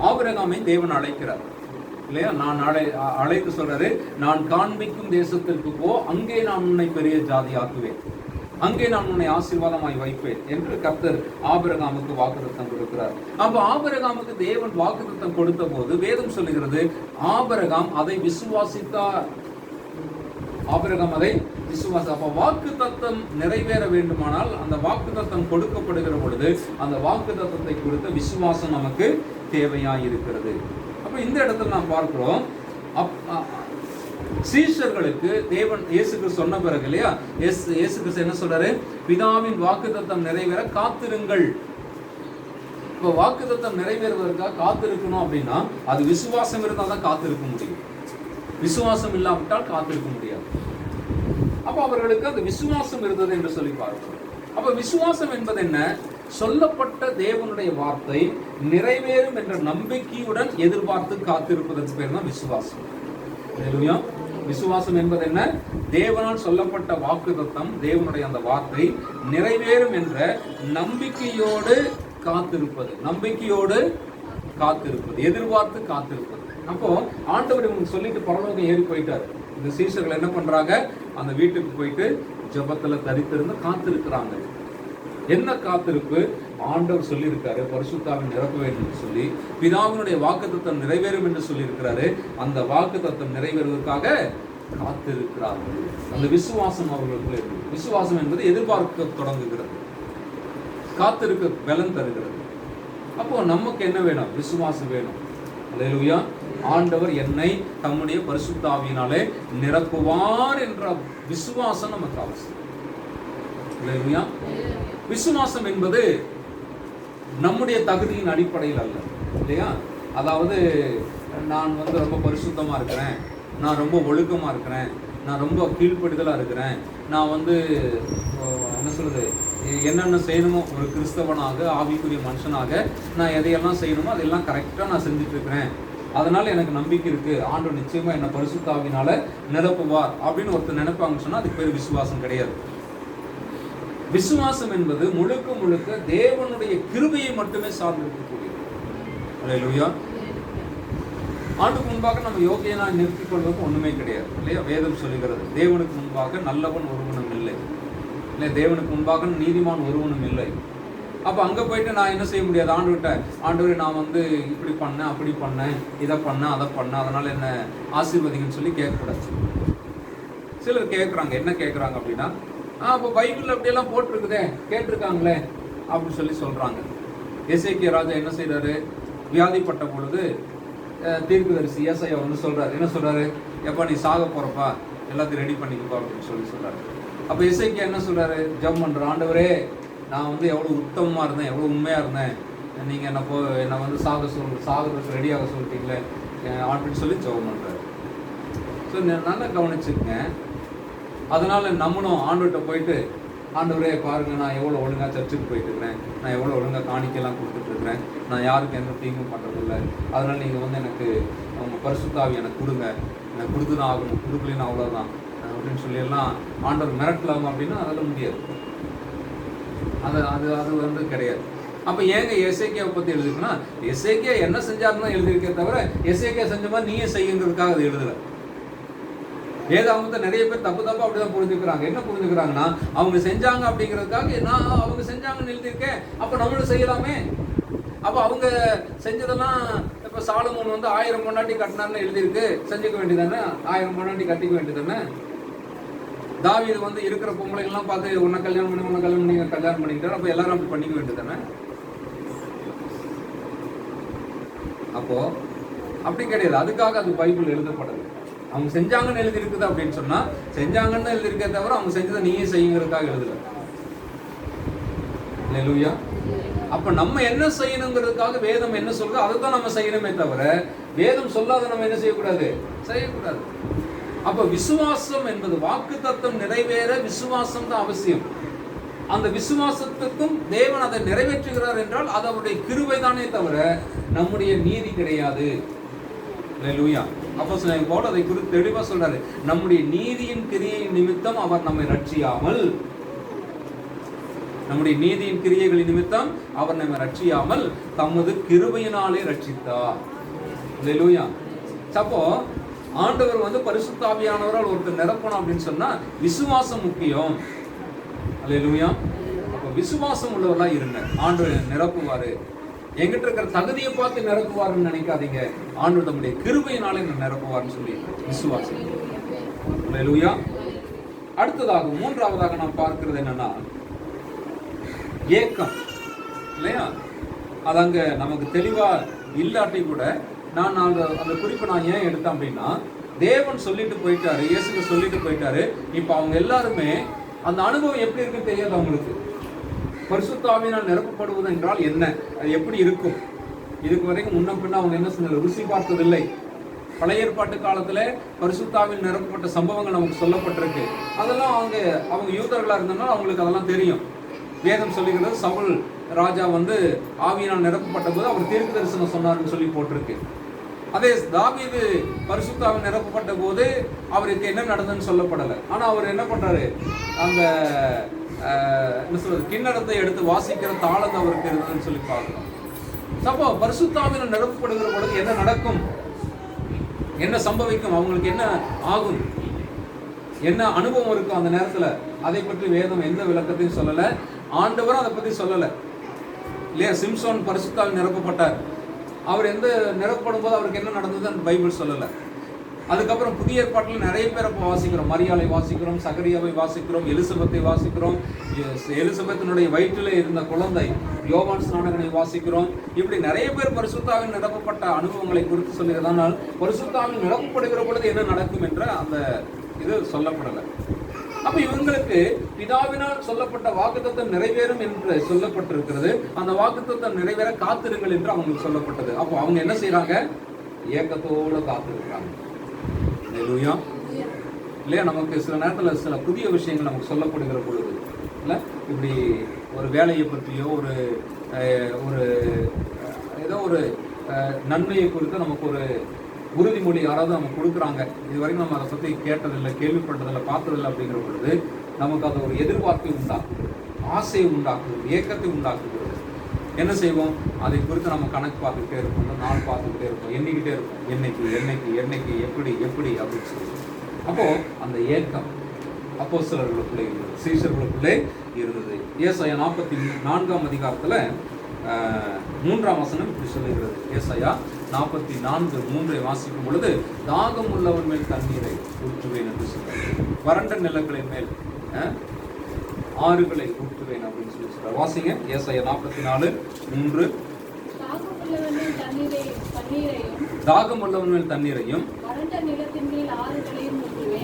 ஆபிரகாமை தேவன் அழைக்கிறார் இல்லையா? நான் அழைத்து சொல்றாரு, நான் காண்பிக்கும் தேசத்திற்கு போ, அங்கே நான் உன்னை பெரிய ஜாதி ஆக்குவேன், அங்கே நான் உன்னை ஆசீர்வாதமாய் வைப்பேன் என்று கர்த்தர் ஆபிரகாமுக்கு வாக்குத்தத்தம் கொடுக்கிறார். அப்ப ஆபிரகாமுக்கு தேவன் வாக்குத்தத்தம் கொடுத்த போது வேதம் சொல்லுகிறது, ஆபிரகாம் அதை விசுவாசித்தார். ஆபிரகாம் அதை விசுவாசம். அப்ப வாக்கு தத்தம் நிறைவேற வேண்டுமானால் அந்த வாக்கு தத்தம் கொடுக்கப்படுகிற பொழுது அந்த வாக்கு தத்தத்தை குறித்த விசுவாசம் நமக்கு தேவையாய் இருக்கிறது. அப்ப இந்த இடத்துல நாம் பார்க்கிறோம், சீஷர்களுக்கு தேவன் இயேசு கிறிஸ்து சொன்ன பிறகு இல்லையா, இயேசு கிறிஸ்து என்ன சொல்றாரு? பிதாவின் வாக்குத்தத்தம் நிறைவேற காத்திருங்கள். இப்போ வாக்குத்தத்தம் நிறைவேறுவதற்காக காத்திருக்கணும் அப்படின்னா அது விசுவாசம் இருந்தால் தான் காத்திருக்க முடியும். விசுவாசம் இல்லாவிட்டால் காத்திருக்க முடியாது. அப்ப அவர்களுக்கு அந்த விசுவாசம் இருந்தது என்று சொல்லி பார்க்கிறோம். அப்ப விசுவாசம் என்பது என்ன? சொல்லப்பட்ட தேவனுடைய வார்த்தை நிறைவேறும் என்ற நம்பிக்கையுடன் எதிர்பார்த்து காத்திருப்பதற்கு பேர் தான் விசுவாசம். விசுவாசம் என்பது என்ன? தேவனால் சொல்லப்பட்ட வாக்குத்தத்தம், தேவனுடைய அந்த வார்த்தை நிறைவேறும் என்ற நம்பிக்கையோடு காத்திருப்பது, நம்பிக்கையோடு காத்திருப்பது, எதிர்பார்த்து காத்திருப்பது. அப்போ ஆண்டவர் இவங்க சொல்லிட்டு பரலோகம் ஏறி போயிட்டாரு. இந்த சீஷர்கள் என்ன பண்றாங்க? அந்த வீட்டுக்கு போயிட்டு ஜெபத்துல தரித்திருந்து காத்திருக்கிறாங்க. என்ன காத்திருப்பு? ஆண்டவர் சொல்லி இருக்காரு பரிசுத்தாவின் நிரப்ப வேண்டும் என்று சொல்லி, பிதாவினுடைய வாக்குத்தத்தம் நிறைவேறும் என்று சொல்லி இருக்கிறாரு. அந்த வாக்குத்தத்தம் நிறைவேறுவதற்காக காத்திருக்கிறார்கள். அந்த விசுவாசம் அவர்களுக்குள்ள இருக்கு. விசுவாசம் என்பது எதிர்பார்க்க தொடங்குகிறது, காத்திருக்க பலன் தருகிறது. அப்போ நமக்கு என்ன வேணும்? விசுவாசம் வேணும். அல்லேலூயா. ஆண்டவர் என்னை தம்முடைய பரிசுத்தாவியினாலே நிரப்புவார் என்ற விசுவாசம் நமக்கு அவசியம். அல்லேலூயா. விசுவாசம் என்பது நம்முடைய தகுதியின் அடிப்படையில் அல்ல, இல்லையா? அதாவது நான் ரொம்ப பரிசுத்தமா இருக்கிறேன், நான் ரொம்ப ஒழுக்கமா இருக்கிறேன், நான் ரொம்ப கீழ்ப்படிதலா இருக்கிறேன், நான் என்ன சொல்றது, என்னென்ன செய்யணுமோ ஒரு கிறிஸ்தவனாக ஆவிக்குரிய மனுஷனாக நான் எதையெல்லாம் செய்யணுமோ அதெல்லாம் கரெக்டாக நான் செஞ்சுட்டு இருக்கிறேன், அதனால எனக்கு நம்பிக்கை இருக்கு, ஆண்டவர் நிச்சயமா என்ன பரிசுத்தாவினால நிரப்புவார் அப்படின்னு ஒருத்தர் நினைப்பாங்கன்னு சொன்னா அதுக்கு பேர் விசுவாசம் கிடையாது. விசுவாசம் என்பது முழுக்க முழுக்க தேவனுடைய கிருபையை மட்டுமே சார்ந்திருக்கக்கூடியது. அல்லேலூயா. ஆண்டுக்கு முன்பாக நம்ம யோகியனா நிறுத்திக் கொள்வதற்கு ஒண்ணுமே கிடையாது, இல்லையா? வேதம் சொல்லுகிறது, தேவனுக்கு முன்பாக நல்லவன் ஒருவனும் இல்லை, இல்லை, தேவனுக்கு முன்பாக நீதிமான் ஒருவனும் இல்லை. அப்ப அங்க போயிட்டு நான் என்ன செய்ய முடியாது? ஆண்டவர்கிட்ட, ஆண்டவரே நான் இப்படி பண்ணேன், அப்படி பண்ணேன், இதை பண்ணேன், அதை பண்ணேன், அதனால என்ன ஆசீர்வதிங்கன்னு சொல்லி கேட்கக்கூடாது. சிலர் கேட்குறாங்க. என்ன கேட்குறாங்க அப்படின்னா, அப்போ பைபிள் அப்படியெல்லாம் போட்டிருக்குதே, கேட்டிருக்காங்களே அப்படின்னு சொல்லி சொல்றாங்க. எசேக்கியா ராஜா என்ன செய்யறாரு? வியாதிப்பட்ட பொழுது தீர்க்கதரிசி ஏசாயா சொல்றாரு. என்ன சொல்றாரு? எப்பா நீ சாக போறப்பா, எல்லாத்தையும் ரெடி பண்ணிக்கப்பா அப்படின்னு சொல்றாரு. அப்ப எசேக்கியா என்ன சொல்றாரு? ஜெபம் பண்ற, ஆண்டவரே நான் எவ்வளவு உத்தமமா இருந்தேன், எவ்வளவு உண்மையா இருந்தேன், நீங்க என்ன சாகிறதுக்கு ரெடியாக சொல்லிட்டீங்களே அப்படின்னு சொல்லி ஜெபம் பண்றாரு. ஸோ நல்லா கவனிச்சுக்கங்க. அதனால நம்மளும் ஆண்டவர்கிட்ட போயிட்டு, ஆண்டவரே பாருங்க, நான் எவ்வளோ ஒழுங்காக சர்ச்சுக்கு போயிட்டு இருக்கிறேன், நான் எவ்வளோ ஒழுங்காக காணிக்கையெல்லாம் கொடுத்துட்டு இருக்கிறேன், நான் யாருக்கும் எந்த தீங்கும் பண்ணுறதில்லை, அதனால நீங்கள் எனக்கு அவங்க பரிசுத்தாவி எனக்கு கொடுங்க, எனக்கு கொடுத்து தான் ஆகணும், கொடுக்கலன்னு அவ்வளோதான் அப்படின்னு சொல்லி எல்லாம் ஆண்டவர் மிரட்டலாம் அப்படின்னா அதெல்லாம் முடியாது. அது கிடையாது. அப்போ ஏங்க எசேக்கியாவை பற்றி எழுதிருக்குன்னா, எசேக்கியா என்ன செஞ்சாருன்னு எழுதியிருக்கே தவிர எசேக்கியா செஞ்ச மாதிரி நீயே செய்யுங்கிறதுக்காக அது எழுதலை. வேதாகமத்தை நிறைய பேர் தப்பு அப்படிதான் புரிஞ்சுக்கிறாங்க. என்ன புரிஞ்சுக்கிறாங்கன்னா, அவங்க செஞ்சாங்க அப்படிங்கிறதுக்காக நான் அவங்க செஞ்சாங்கன்னு எழுதியிருக்கேன், அப்ப நம்மளும் செய்யலாமே. அப்ப அவங்க செஞ்சதெல்லாம் இப்ப சாலமோன் 1000 பொண்டாட்டி கட்டினார்னு எழுதியிருக்கு, செஞ்சுக்க வேண்டியதானே, 1000 பொண்டாட்டி கட்டிக்க வேண்டியதானே. தாவீது இருக்கிற பொம்பளைகள்லாம் பார்த்து உன்னை கல்யாணம் பண்ணிக்கிட்டாரு, அப்ப எல்லாரும் அப்படி பண்ணிக்க வேண்டியதானே. அப்போ அப்படி கிடையாது. அதுக்காக அது பைபிள் எழுதப்படலை. அவங்க செஞ்சாங்கன்னு எழுதி இருக்குது அப்படின்னு சொன்னா செஞ்சாங்கன்னு எழுதி இருக்க தவிர அவங்க செஞ்சதை நீயே செய்யுங்கிறதுக்காக எழுதல. அல்லேலூயா. அப்ப நம்ம என்ன செய்யணுங்கிறதுக்காக வேதம் என்ன சொல்றதோ அதை தான் நம்ம செய்யணுமே தவிர வேதம் சொல்லாத நம்ம என்ன செய்யக்கூடாது? அப்ப விசுவாசம் என்பது வாக்குத்தத்தம் நிறைவேற விசுவாசம் தான் அவசியம். அந்த விசுவாசத்துக்கும் தேவன் அதை நிறைவேற்றுகிறார் என்றால் அது அவருடைய கிருபை தானே தவிர நம்முடைய நீதி கிடையாது. அல்லேலூயா. அப்போஸ்தலன் பவுல் அதை குறித்து தெளிவா சொல்றாரு. நம்முடைய நீதியின் கிரியை நிமித்தம் அவர் நம்மை ரட்சியாமல், நம்முடைய நீதியின் கிரியைகளின் நிமித்தம் அவர் நம்மை ரட்சியாமல் தமது கிருபையினாலே ரட்சித்தார். அல்லேலூயா. அப்போ ஆண்டவர் பரிசுத்த ஆவியானவரால் ஒருத்தர் நிரப்பணும் அப்படின்னு சொன்னா விசுவாசம் முக்கியம். அல்லேலூயா. அப்ப விசுவாசம் உள்ளவர்களா இருங்க, ஆண்டவர் நிரப்புவாரு. எங்கிட்ட இருக்கிற தகுதியை பார்த்து நிரப்புவாருன்னு நினைக்காதீங்க, ஆண்டவர் தம்முடைய கிருபையினாலே நிரப்புவார்னு சொல்லி விசுவாசம். அல்லேலூயா. அடுத்ததாக மூன்றாவதாக நாம் பார்க்கிறது என்னன்னா ஏக்கம் இல்லையா. அது அங்க நமக்கு தெளிவா இல்லாட்டி கூட நான் அந்த குறிப்பை நான் ஏன் எடுத்தேன் அப்படின்னா, தேவன் சொல்லிட்டு போயிட்டாரு, இயேசுக்கு சொல்லிட்டு போயிட்டாரு. இப்ப அவங்க எல்லாருமே அந்த அனுபவம் எப்படி இருக்குன்னு தெரியாது அவங்களுக்கு. பரிசுத்த ஆவியினால் நிரப்பப்படுவது என்றால் என்ன, அது எப்படி இருக்கும், இதுக்கு வரைக்கும் முன்ன பின்ன அவங்க என்ன சொன்னாங்க, ருசி பார்த்ததில்லை. பழைய ஏற்பாட்டு காலத்துல பரிசுத்த ஆவியில் நிரப்பப்பட்ட சம்பவங்கள் நமக்கு சொல்லப்பட்டிருக்கு. அதெல்லாம் அவங்க யூதர்களா இருந்தனால அவங்களுக்கு அதெல்லாம் தெரியும். வேதம் சொல்லுகிறது, சவுல் ராஜா ஆவியினால் நிரப்பப்பட்ட போது அவர் தீர்க்க தரிசனம் சொன்னார்னு சொல்லி போட்டிருக்கு. அதே தாவீது பரிசுத்த ஆவியில் நிரப்பப்பட்ட போது அவருக்கு என்ன நடந்ததுன்னு சொல்லப்படலை. ஆனா அவர் என்ன பண்றாரு, அந்த என்ன சொல்றது, கிண்ணறத்தை எடுத்து வாசிக்கிற தாளம் அவருக்கு இருந்ததுன்னு சொல்லி பார்க்கிறோம். அப்போ பரிசுத்த ஆவியினால் நிரப்பப்படுகிற பொழுது என்ன நடக்கும், என்ன சம்பவிக்கும், அவங்களுக்கு என்ன ஆகும், என்ன அனுபவம் இருக்கும் அந்த நேரத்துல, அதை பற்றி வேதம் எந்த விளக்கத்தையும் சொல்லல. ஆண்டவரும் அதை பத்தி சொல்லல இல்லையா. சிம்சோன் பரிசுத்த ஆவியில் நிரப்பப்பட்டார். அவர் நிரப்பப்படும் போது அவருக்கு என்ன நடந்ததுன்னு பைபிள் சொல்லல. அதுக்கப்புறம் புதிய ஏற்பாட்டில் நிறைய பேரை வாசிக்கிறோம். மரியாளை வாசிக்கிறோம், சகரியாவை வாசிக்கிறோம், எலிசபெத்தை வாசிக்கிறோம், எலிசபெத்தினுடைய வயிற்றிலே இருந்த குழந்தை யோவான் ஸ்நானகனை வாசிக்கிறோம். இப்படி நிறைய பேர் பரிசுத்த ஆவியில் நிரப்பப்பட்ட அனுபவங்களை குறித்து சொல்லுகிறதானால் பரிசுத்த ஆவியில் நிரப்பப்படுகிற பொழுது என்ன நடக்கும் என்ற அந்த இது சொல்லப்படலை. அப்ப இவங்களுக்கு பிதாவினால் சொல்லப்பட்ட வாக்குத்தத்தம் நிறைவேறும் என்று சொல்லப்பட்டிருக்கிறது. அந்த வாக்குத்தத்தம் நிறைவேற காத்திருங்கள் என்று அவங்களுக்கு சொல்லப்பட்டது. அப்போ அவங்க என்ன செய்யறாங்க, ஏக்கத்தோட காத்திருக்கிறாங்க இல்லையா. நமக்கு சில நேரத்தில் சில புதிய விஷயங்கள் நமக்கு சொல்லப்படுகிற பொழுது இல்லை, இப்படி ஒரு வேலையை பற்றியோ ஒரு ஏதோ ஒரு நன்மையை குறித்து நமக்கு ஒரு உறுதிமொழி யாராவது நம்ம கொடுக்குறாங்க, இது வரைக்கும் நம்ம அதை பற்றி கேட்டதில்லை, கேள்விப்பட்டதில்லை, பார்த்ததில்லை அப்படிங்கிற பொழுது நமக்கு அது ஒரு எதிர்பார்ப்பை உண்டாக்குது, ஆசையை உண்டாக்குது, ஏக்கத்தை உண்டாக்குகிறது. என்ன செய்வோம், அதை குறித்து நம்ம கணக்கு பார்த்துக்கிட்டே இருப்போம், நாள் பார்த்துக்கிட்டே இருப்போம், எண்ணிக்கிட்டே இருப்போம், என்னைக்கு எப்படி அப்படின்னு சொல்லி. அப்போ அந்த ஏக்கம் அப்போஸ்தலர்களுக்குள்ளே இருந்தது, சீஷர்களுக்குள்ளே இருந்தது. ஏசாயா 44 அதிகாரத்துல 3ஆம் வசனம் இப்படி சொல்லுகிறது. ஏசாயா 44:3 வாசிக்கும் பொழுது, தாகம் உள்ளவன் மேல் தண்ணீரை ஊற்றுவேன் என்று சொல்றார், வறண்ட நிலங்களின் மேல் ஆறுகளை ஊற்றுவேன் அப்படின்னு சொல்லி சொல்றார். வாசிங்க ஏசாயா 44:3. தாகம் உள்ளவன் மேல் தண்ணீரையும்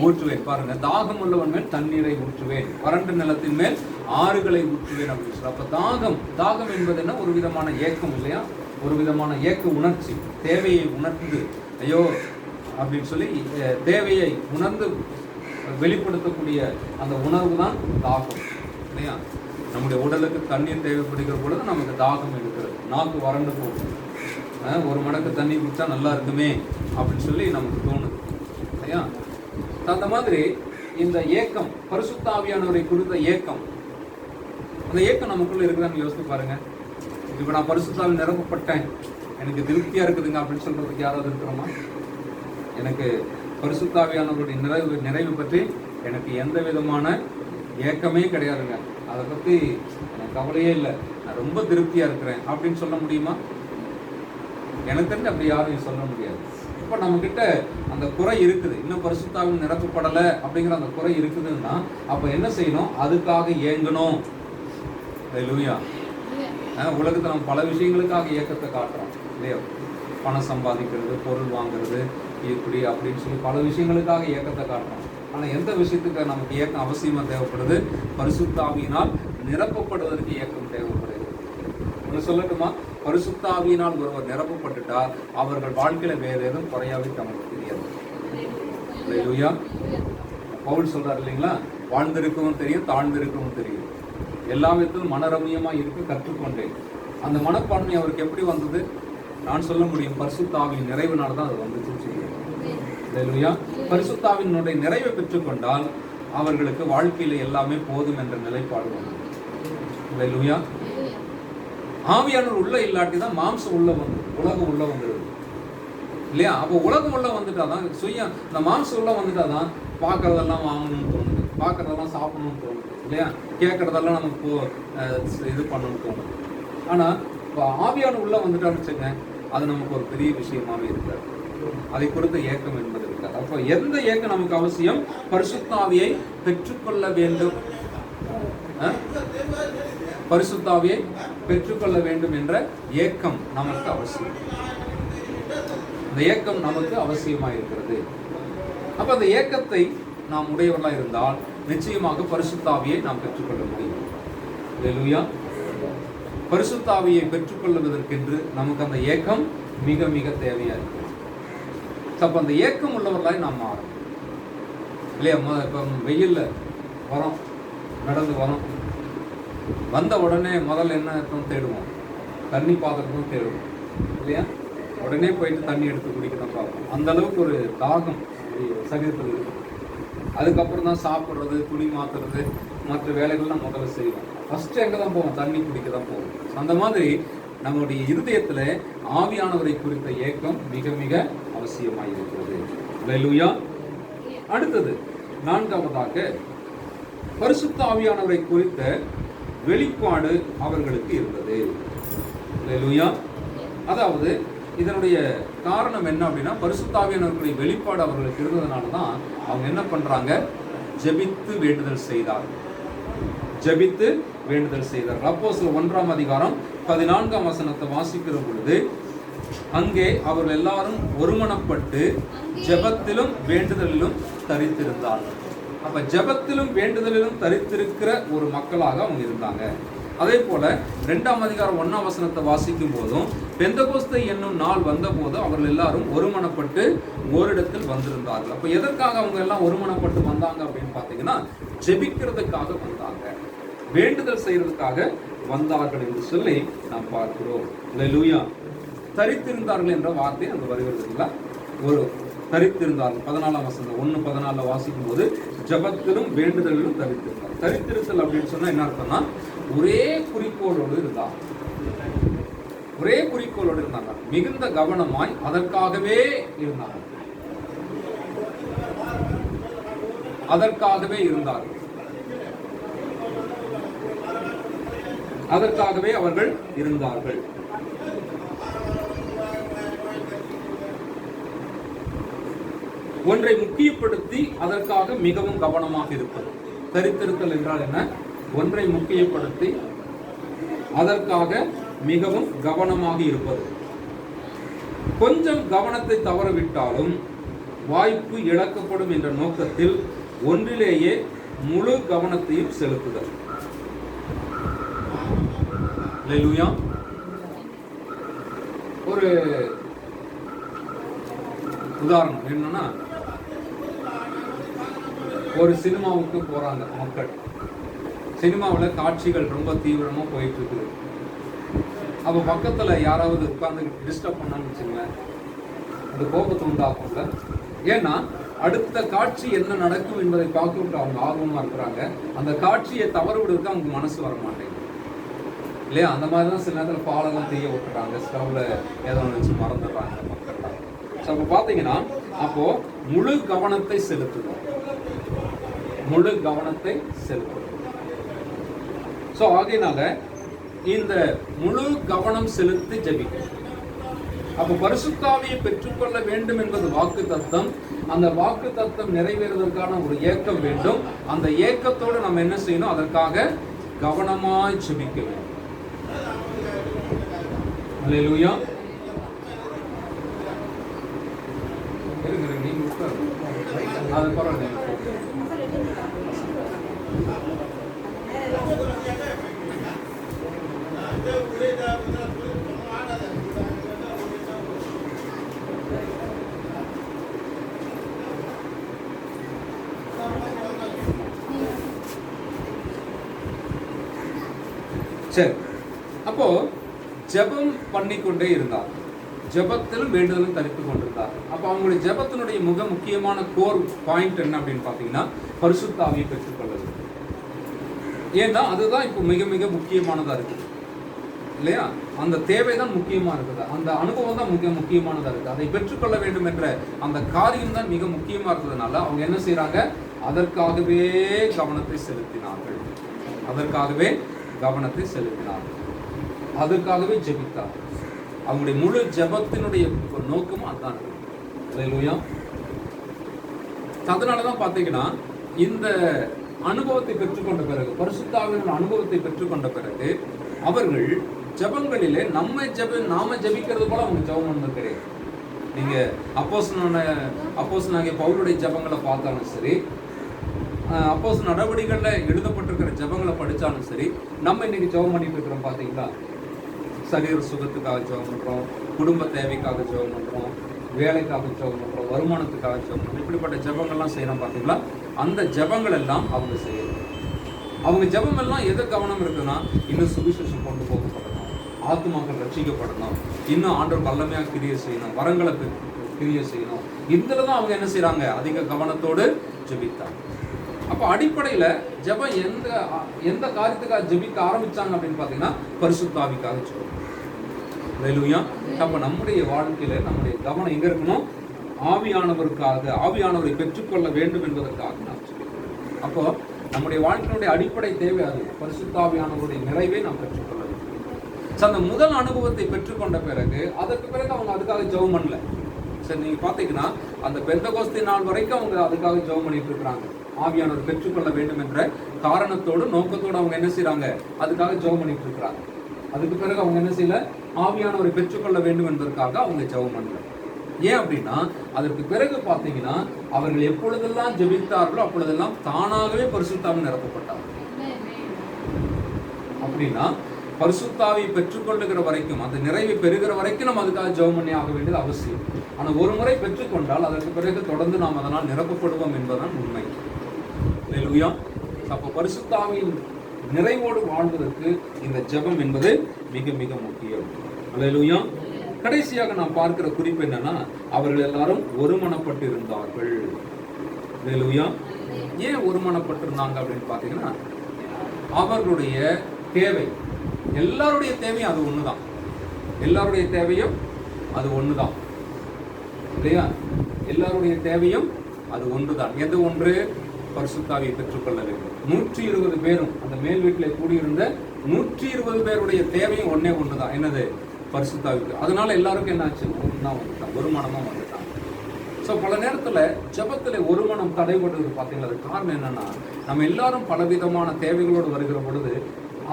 ஊற்றுவேன். பாருங்க, தாகம் உள்ளவன் மேல் தண்ணீரை ஊற்றுவேன், வறண்ட நிலத்தின் மேல் ஆறுகளை ஊற்றுவேன் அப்படின்னு சொல்ற. அப்ப தாகம் என்பது என்ன, ஒரு விதமான ஏக்கம் இல்லையா, ஒரு விதமான ஏக்க உணர்ச்சி, தேவையை உணர்ந்து ஐயோ அப்படின்னு சொல்லி தேவையை உணர்ந்து வெளிப்படுத்தக்கூடிய அந்த உணர்வு தான் தாகம் இல்லையா. நம்முடைய உடலுக்கு தண்ணீர் தேவைப்படுகிற பொழுது நமக்கு தாகம் இருக்கிறது, நாக்கு வறண்டு போகும், ஒரு மடக்கு தண்ணி குடிச்சா நல்லா இருக்குமே அப்படின்னு சொல்லி நமக்கு தோணுது இல்லையா. அந்த மாதிரி இந்த ஏக்கம், பரிசுத்த ஆவியானவரை குறித்த ஏக்கம், அந்த ஏக்கம் நமக்குள்ள இருக்குதான்னு யோசித்து பாருங்க. இப்போ நான் பரிசுத்த ஆவியில் நிரப்பப்பட்டேன், எனக்கு திருப்தியா இருக்குதுங்க அப்படின்னு சொல்றதுக்கு யாராவது இருக்கிறோமா? எனக்கு பரிசுத்த ஆவியானவருடைய நிறைவு பற்றி எனக்கு எந்த விதமான ஏக்கமே கிடையாதுங்க, அதை பற்றி எனக்கு கவலையே இல்லை, நான் ரொம்ப திருப்தியா இருக்கிறேன் அப்படின்னு சொல்ல முடியுமா? எனக்கு தெரிஞ்சு அப்படி யாரும் சொல்ல முடியாது. இப்போ நம்ம கிட்ட அந்த குறை இருக்குது, இன்னும் பரிசுத்த ஆவியில் நிரப்பப்படலை அப்படிங்கிற அந்த குறை இருக்குதுன்னா அப்போ என்ன செய்யணும், அதுக்காக ஏங்கணும். லூயா. உலகத்தில் நம்ம பல விஷயங்களுக்காக ஏக்கத்தை காட்டுறோம் இல்லையா, பணம் சம்பாதிக்கிறது, பொருள் வாங்குறது, இப்படி அப்படின்னு சொல்லி பல விஷயங்களுக்காக ஏக்கத்தை காட்டுறோம். ஆனால் எந்த விஷயத்துக்கு நமக்கு ஏக்கம் அவசியமாக தேவைப்படுது, பரிசுத்த ஆவியினால் நிரப்பப்படுவதற்கு ஏக்கம் தேவைப்படுது. ஒன்று சொல்லட்டுமா, பரிசுத்த ஆவியினால் ஒருவர் நிரப்பப்பட்டுட்டா அவர்கள் வாழ்க்கையில வேற எதுவும் குறையாவே நமக்கு தெரியாது. லூயா. பவுல் சொல்றாரு இல்லைங்களா, வாழ்ந்திருக்கவும் தெரியும், தாழ்ந்திருக்கவும் தெரியும், எல்லா விதத்திலும் மனரமியமா இருக்க கற்றுக்கொண்டேன். அந்த மனப்பான்மை அவருக்கு எப்படி வந்தது? நான் சொல்ல முடியும், பரிசுத்த ஆவியின் நிறைவுனால தான் அது வந்துச்சு. பரிசுத்த ஆவியினுடைய நிறைவை பெற்றுக்கொண்டால் அவர்களுக்கு வாழ்க்கையில எல்லாமே போதும் என்ற நிலைப்பாடு வந்தது. ஆவியானவர் உள்ள இல்லாட்டி தான் மாம்சம் உள்ள வந்து உலகம் உள்ள வந்துடுது இல்லையா. அப்போ உலகம் உள்ள வந்துட்டாதான் இந்த மாம்சம் உள்ள வந்துட்டாதான் பார்க்கறதெல்லாம் வாங்கணும்னு தோணுது, பார்க்கறதெல்லாம் சாப்பிடணும்னு தோணுது இல்லையா, கேட்கறதெல்லாம் நமக்கு இது பண்ணணும்னு தோணுது. ஆனா இப்போ ஆவியான உள்ள வந்துட்டான்னு வச்சுங்க, அது நமக்கு ஒரு பெரிய விஷயமாவே இருக்காது, அதை குறித்த ஏக்கம் என்பது இருக்காது. இருக்காது. அப்போ எந்த ஏக்கம் நமக்கு அவசியம்? பரிசுத்த ஆவியை பெற்றுக்கொள்ள வேண்டும், பரிசுத்த ஆவியை பெற்றுக்கொள்ள வேண்டும் என்ற ஏக்கம் நமக்கு அவசியம். அந்த ஏக்கம் நமக்கு அவசியமாக இருக்கிறது. அப்ப அந்த ஏக்கத்தை நாம் உடையவர்களாக இருந்தால் நிச்சயமாக பரிசுத்த ஆவியை நாம் பெற்றுக்கொள்ள முடியும். அல்லேலூயா. பரிசுத்த ஆவியை பெற்றுக்கொள்வதற்கென்று நமக்கு அந்த ஏக்கம் மிக மிக தேவையா இருக்கு. அப்ப அந்த ஏக்கம் உள்ளவர்களாய் நாம் மாறும் இல்லையா? இப்போ வெயில்ல வரோம், நடந்து வரோம், வந்த உடனே முதல்ல என்ன தேடுவோம்? தண்ணி பாத்திரத்தும் தேடுவோம் இல்லையா? உடனே போயிட்டு தண்ணி எடுத்து குடிக்க தான் பார்ப்போம். அந்த அளவுக்கு ஒரு தாகம் சரீரத்தில் இருக்கு. அதுக்கப்புறம் தான் சாப்பிட்றது, துணி மாத்துறது, மற்ற வேலைகள்லாம் முதல்ல செய்வோம். ஃபர்ஸ்ட் எங்கே தான் போவோம்? தண்ணி குடிக்க தான் போவோம். அந்த மாதிரி நம்முடைய இருதயத்தில் ஆவியானவரை குறித்த ஏக்கம் மிக மிக அவசியமாக இருக்கிறது. அல்லேலூயா. அடுத்தது நான்காவதாக பரிசுத்த ஆவியானவரை குறித்த வெளிப்பாடு அவர்களுக்கு இருந்தது. அல்லேலூயா. அதாவது இதனுடைய காரணம் என்ன அப்படின்னா, பரிசுத்த ஆவியானவருடைய வெளிப்பாடு அவர்களுக்கு இருந்ததுனால தான் அவங்க என்ன பண்றாங்க? ஜெபித்து வேண்டுதல் செய்தார்கள். ஜெபித்து வேண்டுதல் செய்தார்கள். அப்போஸ்தலர் 1ஆம் அதிகாரம் 14ஆம் வசனத்தை வாசிக்கிற பொழுது, அங்கே அவர்கள் எல்லாரும் ஒருமனப்பட்டு ஜெபத்திலும் வேண்டுதலிலும் தரித்திருந்தார்கள். அப்ப ஜெபத்திலும் வேண்டுதலிலும் தரித்திருக்கிற ஒரு மக்களாக அவங்க இருந்தாங்க. அதே போல 2ஆம் அதிகாரம் 1ஆம் வசனத்தை வாசிக்கும் போதும், பெந்தகோஸ்தை என்னும் நாள் வந்த போது அவர்கள் எல்லாரும் ஒருமனப்பட்டு ஓரிடத்தில் வந்திருந்தார்கள். அப்ப எதற்காக அவங்க எல்லாம் ஒருமனப்பட்டு வந்தாங்க அப்படின்னு பார்த்தீங்கன்னா, ஜெபிக்கிறதுக்காக வந்தாங்க, வேண்டுதல் செய்யறதுக்காக வந்தார்கள் என்று சொல்லி நாம் பார்க்கிறோம். அல்லேலூயா. தரித்திருந்தார்கள் என்ற வார்த்தை அங்க வருகிறது இல்ல? ஒரு தரித்திருந்தார்கள் 14ஆம் வசனம் 1:14 வாசிக்கும் போது, ஜெபத்திலும் வேண்டுதலிலும் தரித்திருந்தார். தரித்திருத்தல் அப்படின்னு சொன்னா என்ன அர்த்தம்னா, ஒரே குறிக்கோளோடு இருந்தாங்க. ஒரே குறிக்கோளோடு இருந்தாங்க, மிகுந்த கவனமாய் அதற்காகவே இருந்தாங்க. அதற்காகவே இருந்தார்கள். அதற்காகவே அவர்கள் இருந்தார்கள். ஒன்றை முக்கியப்படுத்தி அதற்காக மிகவும் கவனமாக இருப்பது. தரித்திருத்தல் என்றால் என்ன? ஒன்றை முக்கியப்படுத்தி அதற்காக மிகவும் கவனமாக இருப்பது. கொஞ்சம் கவனத்தை தவறவிட்டாலும் வாய்ப்பு இழக்கப்படும் என்ற நோக்கத்தில் ஒன்றிலேயே முழு கவனத்தையும் செலுத்துதல். அல்லேலூயா. ஒரு உதாரணம் என்னன்னா, ஒரு சினிமாவுக்கு போறாங்க மக்கள். சினிமாவில் காட்சிகள் ரொம்ப தீவிரமா போயிட்டு இருக்குது. அப்ப பக்கத்துல யாராவது உட்கார்ந்து டிஸ்டர்ப் பண்ணான்னு வச்சுங்க, அது கோபத்தை உண்டாக்கும்ல. ஏன்னா அடுத்த காட்சி என்ன நடக்கும் என்பதை பார்க்க அவங்க ஆர்வமா இருக்கிறாங்க. அந்த காட்சியை தவறு விடுறதுக்கு அவங்க மனசு வர மாட்டேங்குது இல்லையா? அந்த மாதிரி தான் சில நேரத்தில் பாலெல்லாம் தீய விட்டுறாங்க, ஸ்டவ்ல ஏதோ வச்சு மறந்துடுறாங்க மக்கள்லாம். ஸோ அப்போ பார்த்தீங்கன்னா, அப்போ முழு கவனத்தை செலுத்துவோம், முழு கவனத்தை செலுத்துவோம். ஸோ ஆகையினால இந்த முழு கவனம் செலுத்தி ஜெபிக்கணும். அப்போ பரிசுத்த ஆவியை பெற்றுக்கொள்ள வேண்டும் என்பது வாக்கு தத்தம். அந்த வாக்கு தத்தம் நிறைவேறுவதற்கான ஒரு ஏக்கம் வேண்டும். அந்த ஏக்கத்தோடு நம்ம என்ன செய்யணும்? அதற்காக கவனமாய் ஜெபிக்க வேண்டும். அல்லேலூயா. அது பரவாயில்ல. சரி, அப்போ ஜெபம் பண்ணிக்கொண்டே இருந்தார், ஜெபத்திலும் வேண்டுதலும் தரித்துக் கொண்டிருந்தார். அப்ப அவங்களுடைய ஜெபத்தினுடைய மிக முக்கியமான கோர் பாயிண்ட் என்ன அப்படின்னு பாத்தீங்கன்னா, பரிசுத்த ஆவியை பெற்றுக்கொள்வது. ஏன்னா அதுதான் இப்போ மிக மிக முக்கியமானதா இருக்குது இல்லையா? அந்த தேவைதான் முக்கியமா இருக்குது, அந்த அனுபவம் தான் மிக முக்கியமானதா இருக்குது. அதை பெற்றுக்கொள்ள வேண்டும் என்ற அந்த காரியம் தான் மிக முக்கியமா இருக்கிறதுனால அவங்க என்ன செய்யறாங்க? அதற்காகவே கவனத்தை செலுத்தினார்கள். அதற்காகவே கவனத்தை செலுத்தினார்கள். அதற்காகவே ஜெபித்தார்கள். அவங்களுடைய முழு ஜெபத்தினுடைய நோக்கமும் அதுதான். அல்லேலூயா. அதனாலதான் பாத்தீங்கன்னா இந்த அனுபவத்தை பெற்றுக்கொண்ட பிறகு, பரிசுத்த ஆவியின் அனுபவத்தை பெற்றுக்கொண்ட பிறகு அவர்கள் ஜெபங்களிலே நாம ஜெபிக்கிறது போல அவங்க ஜெபம் பண்ணது கிடையாது. நீங்க அப்போஸ்தலனாகிய பவுலுடைய ஜெபங்களை பார்த்தாலும் சரி, அப்போஸ்தல நடவடிக்கைகள்ல எழுதப்பட்டிருக்கிற ஜெபங்களை படிச்சாலும் சரி, நம்ம இன்னைக்கு ஜெபம் பண்ணிட்டு இருக்கிறோம் பாத்தீங்களா? சரீர சுகத்துக்காக ஜெபம் பண்றோம், குடும்ப தேவைக்காக ஜெபம் பண்றோம், வேலைக்காக ஜெபம் பண்றோம், வருமானத்துக்காக ஜெபம் பண்றோம். இப்படிப்பட்ட ஜெபங்கள்லாம் செய்யறோம் பாத்தீங்களா? அந்த ஜெபங்கள் எல்லாம் அவங்க செய்யணும். அவங்க ஜெபம் எல்லாம் எது கவனம் இருக்குன்னா, இன்னும் சுவிசேஷம் கொண்டு போகப்படணும், ஆத்துமாக்கள் ரட்சிக்கப்படணும், இன்னும் ஆண்டவர் வல்லமையாக கிரியை செய்யணும், வரங்களை கிரியை செய்யணும். இதுலதான் அவங்க என்ன செய்யறாங்க? அதிக கவனத்தோடு ஜெபித்தாங்க. அப்ப அடிப்படையில ஜெபம் எந்த காரியத்துக்காக ஜெபிக்க ஆரம்பிச்சாங்க அப்படின்னு பாத்தீங்கன்னா, பரிசுத்த ஆவிக்காக ஜெபம். ஹல்லேலூயா. அப்ப நம்முடைய வாழ்க்கையில நம்முடைய கவனம் எங்க இருக்கணும்? ஆவியானவருக்காக, ஆவியானவரை பெற்றுக்கொள்ள வேண்டும் என்பதற்காக நாம் ஜெபிக்கணும். அப்போ நம்முடைய வாழ்க்கையினுடைய அடிப்படை தேவை அது, பரிசுத்த ஆவியானவருடைய நிறைவை நாம் பெற்றுக்கொள்ள வேண்டும். அந்த முதல் அனுபவத்தை பெற்றுக்கொண்ட பிறகு அதற்கு பிறகு அவங்க அதுக்காக ஜெபம் பண்ணல. சரி, நீங்க பாத்தீங்கன்னா அந்த பெந்தகோஸ்தே நாள் வரைக்கும் அவங்க அதுக்காக ஜெபம் பண்ணிட்டு இருக்கிறாங்க. ஆவியானவர் பெற்றுக்கொள்ள வேண்டும் என்ற காரணத்தோடு நோக்கத்தோடு அவங்க என்ன செய்யறாங்க? அதுக்காக ஜெபம் பண்ணிட்டு இருக்கிறாங்க. அதுக்கு பிறகு அவங்க என்ன செய்யல? ஆவியானவரை பெற்றுக்கொள்ள வேண்டும் என்பதற்காக அவங்க ஜெபம் பண்ணல. ஏன் அப்படின்னா, அதற்கு பிறகு பாத்தீங்கன்னா அவர்கள் எப்பொழுதெல்லாம் ஜெபித்தார்களோ அப்பொழுதெல்லாம் தானாகவே பரிசுத்தாவினால் நிரப்பப்பட்டார்கள். அப்படின்னா பரிசுத்தாவை பெற்றுக்கொள்ளுகிற வரைக்கும், அந்த நிறைவை பெறுகிற வரைக்கும் நம்ம அதுக்காக ஜெபம் பண்ணி ஆக வேண்டியது அவசியம். ஆனால் ஒரு முறை பெற்றுக்கொண்டால் அதற்கு பிறகு தொடர்ந்து நாம் அதனால் நிரப்பப்படுவோம் என்பதுதான் உண்மை. ஹல்லேலூயா. அப்போ பரிசுத்தாவின் நிறைவோடு வாழ்வதற்கு இந்த ஜெபம் என்பது மிக மிக முக்கியம். ஹல்லேலூயா. கடைசியாக நாம் பார்க்கிற குறிப்பு என்னன்னா, அவர்கள் எல்லாரும் ஒருமனப்பட்டு இருந்தார்கள். ஹல்லேலூயா. ஏன் ஒருமனப்பட்டிருந்தாங்க அப்படின்னு பாத்தீங்கன்னா, அவர்களுடைய தேவை, எல்லாருடைய தேவையும் அது ஒண்ணுதான். எல்லாருடைய தேவையும் அது ஒண்ணுதான் இல்லையா? எல்லாருடைய தேவையும் அது ஒன்றுதான். எது ஒன்று? பரிசுத்த ஆவியை பெற்றுக்கொள்ள வேண்டும். 120 பேரும், அந்த மேல் வீட்டில் கூடியிருந்த 120 பேருடைய தேவையும் ஒன்னே ஒன்றுதான். என்னது? பரிசுத்த ஆவி. அதனால எல்லாருக்கும் என்னாச்சு? ஒன்னா வந்துட்டாங்க, ஒரு மனமா வந்துட்டாங்க. ஸோ பல நேரத்தில் ஜெபத்தில் ஒரு மனம் தடைபடுறது பார்த்தீங்களா? அது காரணம் என்னன்னா, நம்ம எல்லாரும் பலவிதமான தேவைகளோடு வருகிற பொழுது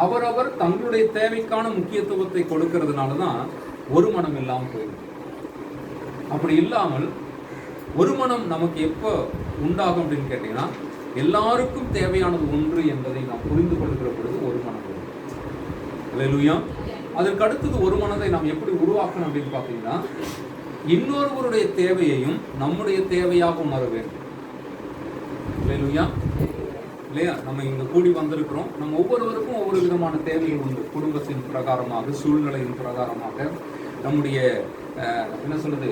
அவரவர் தங்களுடைய தேவைக்கான முக்கியத்துவத்தை கொடுக்கறதுனால தான் ஒரு மனம் இல்லாமல் போயிடும். அப்படி இல்லாமல் ஒரு மனம் நமக்கு எப்போ உண்டாகும் அப்படின்னு கேட்டீங்கன்னா, எல்லாருக்கும் தேவையானது ஒன்று என்பதை நாம் புரிந்து கொள்கிற பொழுது ஒரு மனம் வரும். ஹல்லேலூயா. அதற்கு அடுத்தது ஒரு மனதை நாம் எப்படி உருவாக்கணும் அப்படின்னு பார்த்தீங்கன்னா, இன்னொருவருடைய தேவையையும் நம்முடைய தேவையாக உணர வேண்டும். ஹல்லேலூயா. இல்லையா? நம்ம இங்க கூடி வந்திருக்கிறோம். நம்ம ஒவ்வொருவருக்கும் ஒவ்வொரு விதமான தேவைகள் உண்டு. குடும்பத்தின் பிரகாரமாக, சூழ்நிலையின் பிரகாரமாக, நம்முடைய என்ன சொல்றது,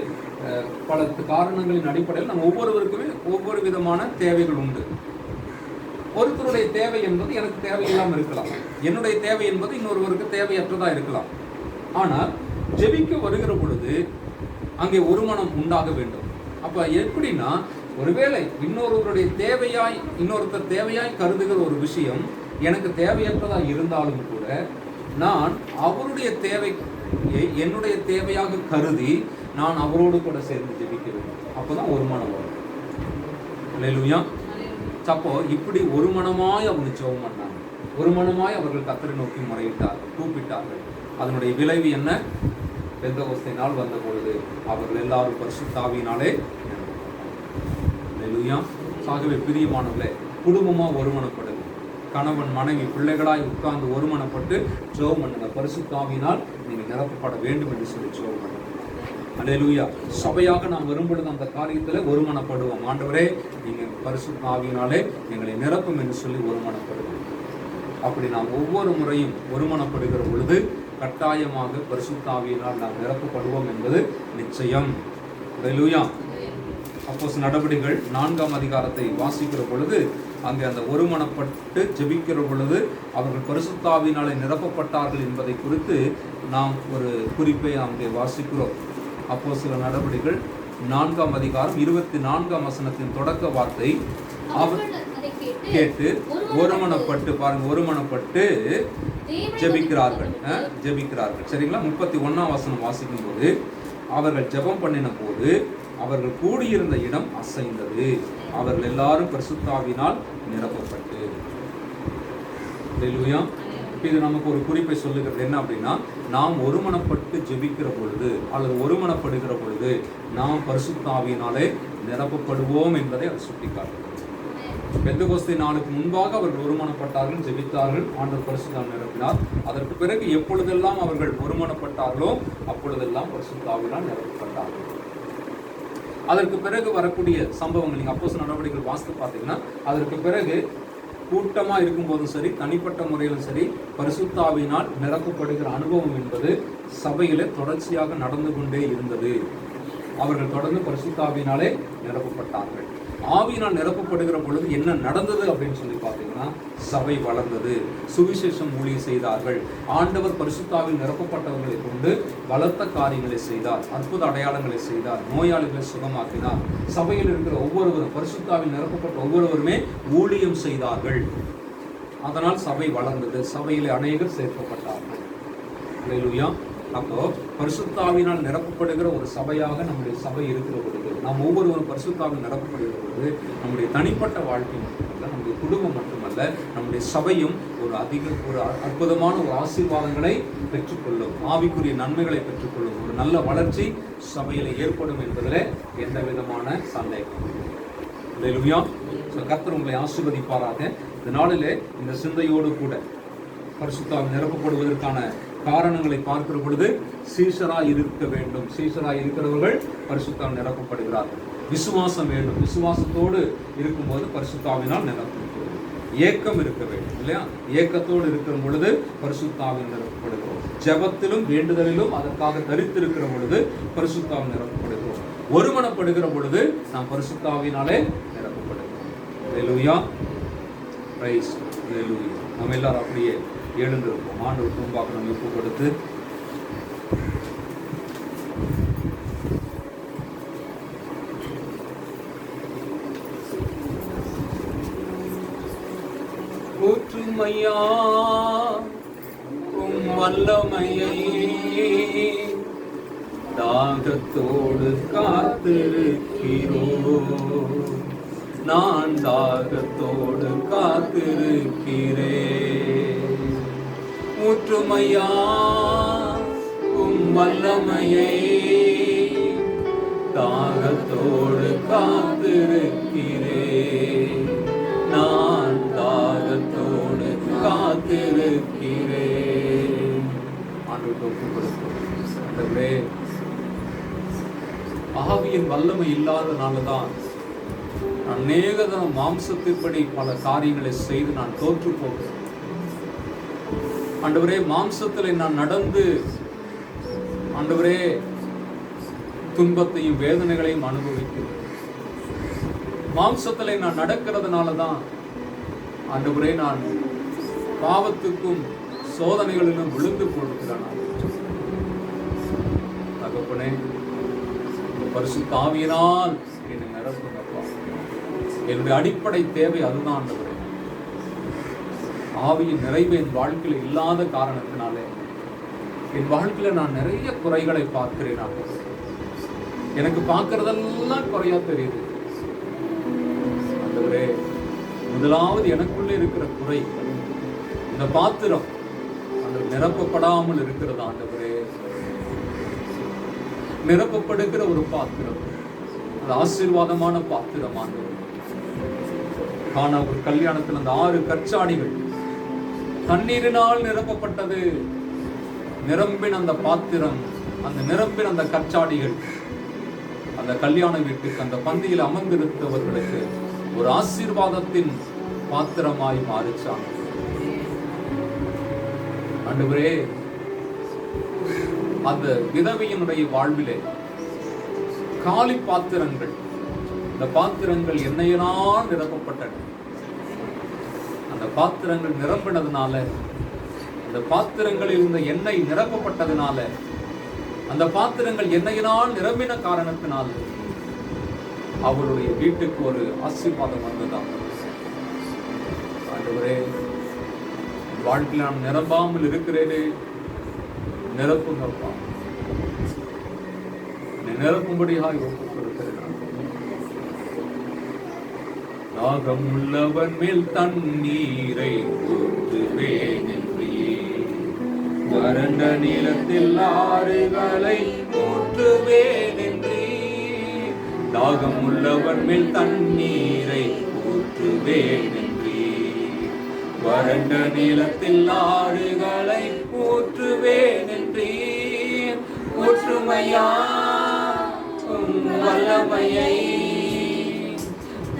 பல காரணங்களின் அடிப்படையில் நம்ம ஒவ்வொருவருக்குமே ஒவ்வொரு விதமான தேவைகள் உண்டு. ஒருத்தருடைய தேவை என்பது எனக்கு தேவையில்லாமல் இருக்கலாம், என்னுடைய தேவை என்பது இன்னொருவருக்கு தேவையற்றதா இருக்கலாம். ஆனால் ஜெபிக்க வருகிற பொழுது அங்கே ஒரு மனம் உண்டாக வேண்டும். அப்ப எப்படின்னா, ஒருவேளை இன்னொருவருடைய தேவையாய், இன்னொருத்தர் தேவையாய் கருதுகிற ஒரு விஷயம் எனக்கு தேவையற்றதா இருந்தாலும் கூட, நான் அவருடைய தேவையை என்னுடைய தேவையாக கருதி நான் அவரோடு கூட சேர்ந்து ஜெபிக்க வேண்டும். அப்பதான் ஒரு மனம் வரும். ஹல்லேலூயா. அப்போ இப்படி ஒரு மனமாய் அவங்க ஜெபம் பண்ணாங்க. ஒரு மனமாய் அவர்கள் கர்த்தரை நோக்கி முறையிட்டார்கள், கூப்பிட்டார்கள். அதனுடைய விளைவு என்ன? பெந்தகோஸ்தே நாள் வந்த பொழுது அவர்கள் எல்லாரும் பரிசுத்த ஆவியினாலே. ஹல்லேலூயா. ஆகவே பிரியமானவர்களே, குடும்பமா ஒருமனப்படுது. கணவன் மனைவி பிள்ளைகளாய் உட்கார்ந்து ஒருமனப்பட்டு ஜெபம் பண்ணுங்க. பரிசுத்த ஆவியினால் நீங்கள் நிரப்பப்பட வேண்டும் என்று சொல்லி ஜெபம் பண்ணுங்க. ஹல்லேலூயா. சபையாக நாம் வரும்பொழுது அந்த காரியத்தில் ஒருமனப்படுவோம். ஆண்டவரே, நீங்கள் பரிசுத்த ஆவியினாலே எங்களை நிரப்பும் என்று சொல்லி ஒருமனப்படுவோம். அப்படி நாம் ஒவ்வொரு முறையும் ஒருமனப்படுகிற பொழுது கட்டாயமாக பரிசுத்த ஆவியினால் நாம் நிரப்பப்படுவோம் என்பது நிச்சயம். ஹல்லேலூயா. அப்போஸ்தலர் நடவடிக்கைகள் 4ஆம் அதிகாரத்தை வாசிக்கிற பொழுது அங்கே அந்த ஒருமனப்பட்டு ஜெபிக்கிற பொழுது அவர்கள் பரிசுத்த ஆவியினாலே நிரப்பப்பட்டார்கள் என்பதை குறித்து நாம் ஒரு குறிப்பை அங்கே வாசிக்கிறோம். அப்போஸ்தலர் நடவடிக்கைகள் 4ஆம் அதிகாரம் 24ஆம் வசனத்தின் தொடக்க வார்த்தை, அவர் கேட்டு ஒருமனப்பட்டு, பாருங்க, ஒருமனப்பட்டு ஜெபிக்கிறார்கள். சரிங்களா? 31ஆம் வசனம் வாசிக்கும் போது, அவர்கள் ஜெபம் பண்ணின போது அவர்கள் கூடியிருந்த இடம் அசைந்தது. அவர்கள் எல்லாரும் பரிசுத்தாவினால் நிரப்பப்பட்டு. ஹல்லேலூயா. இது நமக்கு ஒரு குறிப்பை சொல்லுகிறது. என்ன அப்படின்னா, நாம் ஒருமனப்பட்டு ஜெபிக்கிற பொழுது அல்லது ஒருமனப்படுகிற பொழுது நாம் பரிசுத்தாவியினாலே நிரப்பப்படுவோம் என்பதை அவர் சுட்டிக்காட்டுகிறார். பெந்தெகோஸ்தே நாளுக்கு முன்பாக அவர்கள் ஒருமனப்பட்டார்கள், ஜெபித்தார்கள், ஆண்டவர் பரிசுத்தாவினால் நிரப்பினார். அதற்கு பிறகு எப்பொழுதெல்லாம் அவர்கள் ஒருமனப்பட்டார்களோ அப்பொழுதெல்லாம் பரிசுத்தாவினால் நிரப்பப்பட்டார்கள். அதற்கு பிறகு வரக்கூடிய சம்பவங்கள் நீங்க அப்போஸ்தலர் நடவடிக்கைகள் வாசித்து பார்த்தீங்கன்னா, அதற்கு பிறகு கூட்டமா இருக்கும் போதும் சரி, தனிப்பட்ட முறையிலும் சரி, பரிசுத்தாவினால் நிரப்பப்படுகிற அனுபவம் என்பது சபையிலே தொடர்ச்சியாக நடந்து கொண்டே இருந்தது. அவர்கள் தொடர்ந்து பரிசுத்தாவினாலே நிரப்பப்பட்டார்கள். ஆவியினால் நிரப்பப்படுகிற பொழுது என்ன நடந்தது அப்படின்னு சொல்லி பார்த்தீங்கன்னா, சபை வளர்ந்தது, சுவிசேஷம் ஊழியம் செய்தார்கள். ஆண்டவர் பரிசுத்தாவில் நிரப்பப்பட்டவர்களை கொண்டு பலத்த காரியங்களை செய்தார், அற்புத அடையாளங்களை செய்தார், நோயாளிகளை சுகமாக்கினார். சபையில் இருக்கிற ஒவ்வொருவரும், பரிசுத்தாவில் நிரப்பப்பட்ட ஒவ்வொருவருமே ஊழியம் செய்தார்கள். அதனால் சபை வளர்ந்தது, சபையில் அநேகர் சேர்க்கப்பட்டார்கள். ஹல்லேலூயா. அப்போ பரிசுத்தாவினால் நிரப்பப்படுகிற ஒரு சபையாக நம்முடைய சபை இருக்கிற பொழுது, நாம் ஒவ்வொருவரும் பரிசுத்தாவில் நிரப்பப்படுகிற பொழுது, நம்முடைய தனிப்பட்ட வாழ்க்கை மட்டுமல்ல, நம்முடைய குடும்பம் மட்டுமல்ல, நம்முடைய சபையும் ஒரு அற்புதமான ஒரு ஆசீர்வாதங்களை பெற்றுக்கொள்ளும், ஆவிக்குரிய நன்மைகளை பெற்றுக்கொள்ளும், ஒரு நல்ல வளர்ச்சி சபையில் ஏற்படும் என்பதில் எந்த விதமான சந்தேகம். ஹல்லேலூயா. கர்த்தர் உங்களை ஆசீர்வதிப்பாராக. இந்த நாளிலே இந்த சிந்தையோடு கூட பரிசுத்தாவில் நிரப்பப்படுவதற்கான காரணங்களை பார்க்கிற பொழுது, சீஷராய் இருக்க வேண்டும். சீஷராய் இருக்கிறவர்கள் பரிசுத்தாவில் நிரப்பப்படுகிறார்கள். விசுவாசம் வேண்டும். விசுவாசத்தோடு இருக்கும்போது பரிசுத்தாவினால் நிரப்பப்படுகிறது. ஏக்கம் இருக்க வேண்டும் இல்லையா? ஏக்கத்தோடு இருக்கிற பொழுது பரிசுத்தாவில் நிரப்பப்படுகிறோம். ஜெபத்திலும் வேண்டுதலிலும் அதற்காக தரித்திருக்கிற பொழுது பரிசுத்தாவில் நிரப்பப்படுகிறோம். ஒருமனப்படுகிற பொழுது நாம் பரிசுத்தாவினாலே நிரப்பப்படுகிறோம். ஹல்லேலூயா. பிரைஸ் ஹல்லேலூயா. நம்ம எல்லாரும் அப்படியே எழுந்திருப்போம். ஆண்டவர் முன்பாக நம்ம ஒப்பு கொடுத்து ஊற்றுமையா வல்லமையை தாகத்தோடு காத்திருக்கிறோம். நான் தாகத்தோடு காத்திருக்கிறேன். ஊற்றுமையா வல்லமையை தாகத்தோடு காத்திருக்கிறேன். நான் தாகத்தோடு காத்திருக்கிறேன். ஆண்டவருக்கு ஒப்புக் கொடுப்போம். ஆண்டவரே, ஆவியின் வல்லமை இல்லாதனாலதான் அநேக மாம்சத்தின்படி பல காரியங்களை செய்து நான் தோற்று போகிறேன். ஆண்டவரே, மாம்சத்தில் நான் நடந்து ஆண்டவரே துன்பத்தையும் வேதனைகளையும் அனுபவிக்கிறேன். மாம்சத்தில் நான் நடக்கிறதுனால தான் ஆண்டவரே நான் பாவத்துக்கும் சோதனைகளிலும் விழுந்து போடுகிறேன். தகப்பனே, பரிசுத்த ஆவியினால் என்னை நிரப்புங்கப்பா. என்னுடைய அடிப்படை தேவை அதுதான் ஆண்டவரே. ஆவியின் நிறைவு என் வாழ்க்கையில் இல்லாத காரணத்தினாலே என் வாழ்க்கையில நான் நிறைய குறைகளை பார்க்கிறேன். எனக்கு பார்க்கறதெல்லாம் குறையா தெரியுது. ஆண்டவரே, முதலாவது எனக்குள்ளே இருக்கிற குறை இந்த பாத்திரம் நிரப்பப்படாமல் இருக்கிறது. ஆண்டவரே, நிரப்பப்படுகிற ஒரு பாத்திரம், அது ஆசீர்வாதமான பாத்திரம். ஆண்டவரே, காண ஒரு கல்யாணத்தில் அந்த 6 கற்சாடிகள் தண்ணீரினால் நிரப்பப்பட்டது. நிரம்பின அந்த பாத்திரம், அந்த நிரம்பின அந்த கற்சாடிகள் அந்த கல்யாண வீட்டுக்கு, அந்த பந்தியில் அமர்ந்திருந்தவர்களுக்கு ஒரு ஆசீர்வாதத்தின் பாத்திரமாய் மாறிச்சாங்க. ஆண்டவரே, அந்த விதவையினுடைய வாழ்விலே காலி பாத்திரங்கள், இந்த பாத்திரங்கள் எண்ணெயினால் நிரப்பப்பட்டன. அந்த பாத்திரங்கள் நிரம்பினதுனால, அந்த பாத்திரங்களில் இருந்த எண்ணெய் நிரப்பப்பட்டதுனால, அந்த பாத்திரங்கள் எண்ணெயினால் நிரம்பின காரணத்தினால் அவருடைய வீட்டுக்கு ஒரு ஆசீர்வாதம் வந்ததாம். ஆண்டவரே, வாழ்க்கையில் நான் நிரம்பாமல் இருக்கிறேனே, நிரப்புங்கப்பா. நிரப்பும்படியாக ஒப்புக் கொடுக்கிறேன். தாகம் உள்ளவன் மேல் தண்ணீரை ஊற்றுவேன் என்றீர். வறண்ட நிலத்தில் ஆறுகளை ஊற்றுவேன் என்றீர். தாகம் உள்ளவன் மேல் தண்ணீரை ஊற்றுவேன் என்றீர். வறண்ட நிலத்தில் ஆறுகளை ஊற்றுவேன் என்றீர். ஊற்றுமையா வல்லமையை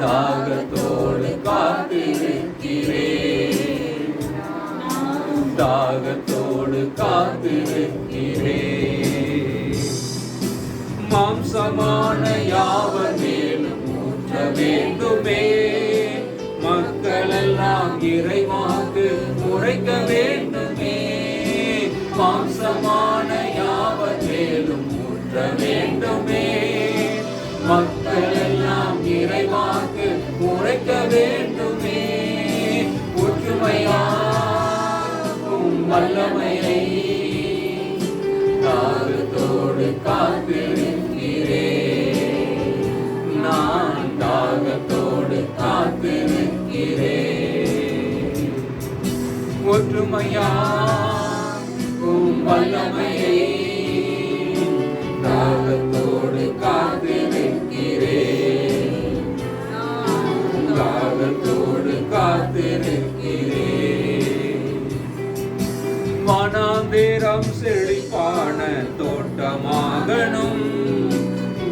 தாகத்தோடு காத்திருக்கிறேன். தாகத்தோடு காத்திருக்கிறேன். மாம்சமான யாவர் மேலும் ஊற்ற வேண்டுமே. மக்கள் எல்லாம் இறைவாக்கு உரைக்க வேண்டுமே. மாம்சமான யாவர் மேலும் ஊற்ற வேண்டுமே. மக்கள் எல்லாம் இறைவாக்கு உரைக்க வேண்டுமே. ஒற்றுமையாகும் வல்லமையை தாகத்தோடு காத்திருக்கிறேன். நான் தாகத்தோடு காத்திருக்கிறேன். ஒற்றுமையாகும் வல்லமையை தாகத்தோடு காத்திருக்கிறேன். தாகத்தோடு காத்திருக்கிறேன். வனாந்திரம் செழிப்பான தோட்டமாகணும்.